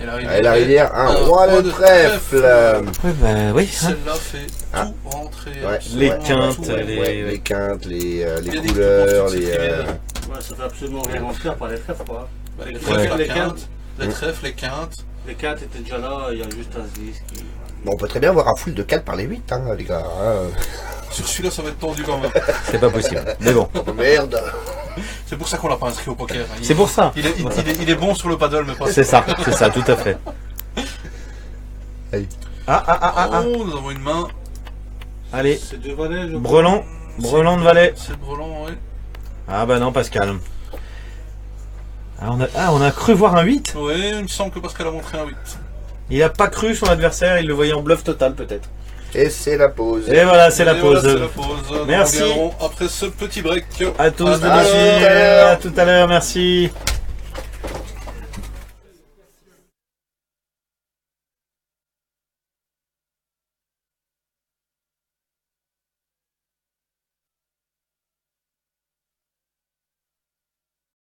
Et la Allez, la rivière, un roi de trèfle. Ouais, bah oui. hein. Celle-là fait Ah. tout rentrer. Ouais, Les absolument quintes, tout. Les quintes, les Yannick, tu couleurs, penses que les. c'est privé, Ouais, ça fait absolument rien rentrer à part les trèfles, quoi. Bah, les Ouais. trèfles, Les les quintes. quintes, les trèfles, les quintes. Les 4 étaient déjà là, il y a juste As-10 qui. Bon, on peut très bien avoir un full de 4 par les 8, hein, les gars. Hein. Sur celui-là, ça va être tendu quand même. C'est pas possible. Mais bon. Oh, merde. C'est pour ça qu'on l'a pas inscrit au poker. Il- C'est pour ça. Il est bon sur le paddle, mais pas C'est ça, tout à fait. Allez. Ah. Oh, nous avons une main. Allez, C'est deux valets, je crois. Brelan de valet. C'est Brelan, oui. Ah bah non, Pascal. Ah, on a cru voir un 8. Oui, il me semble que Pascal a montré un 8. Il a pas cru son adversaire, il le voyait en bluff total peut-être. Et c'est la pause. Et voilà, c'est la Et voilà, pause. c'est la pause. Merci. Nous reviendrons après ce petit break. À tous de À nous tout à suivre. l'heure. À tout à l'heure, merci.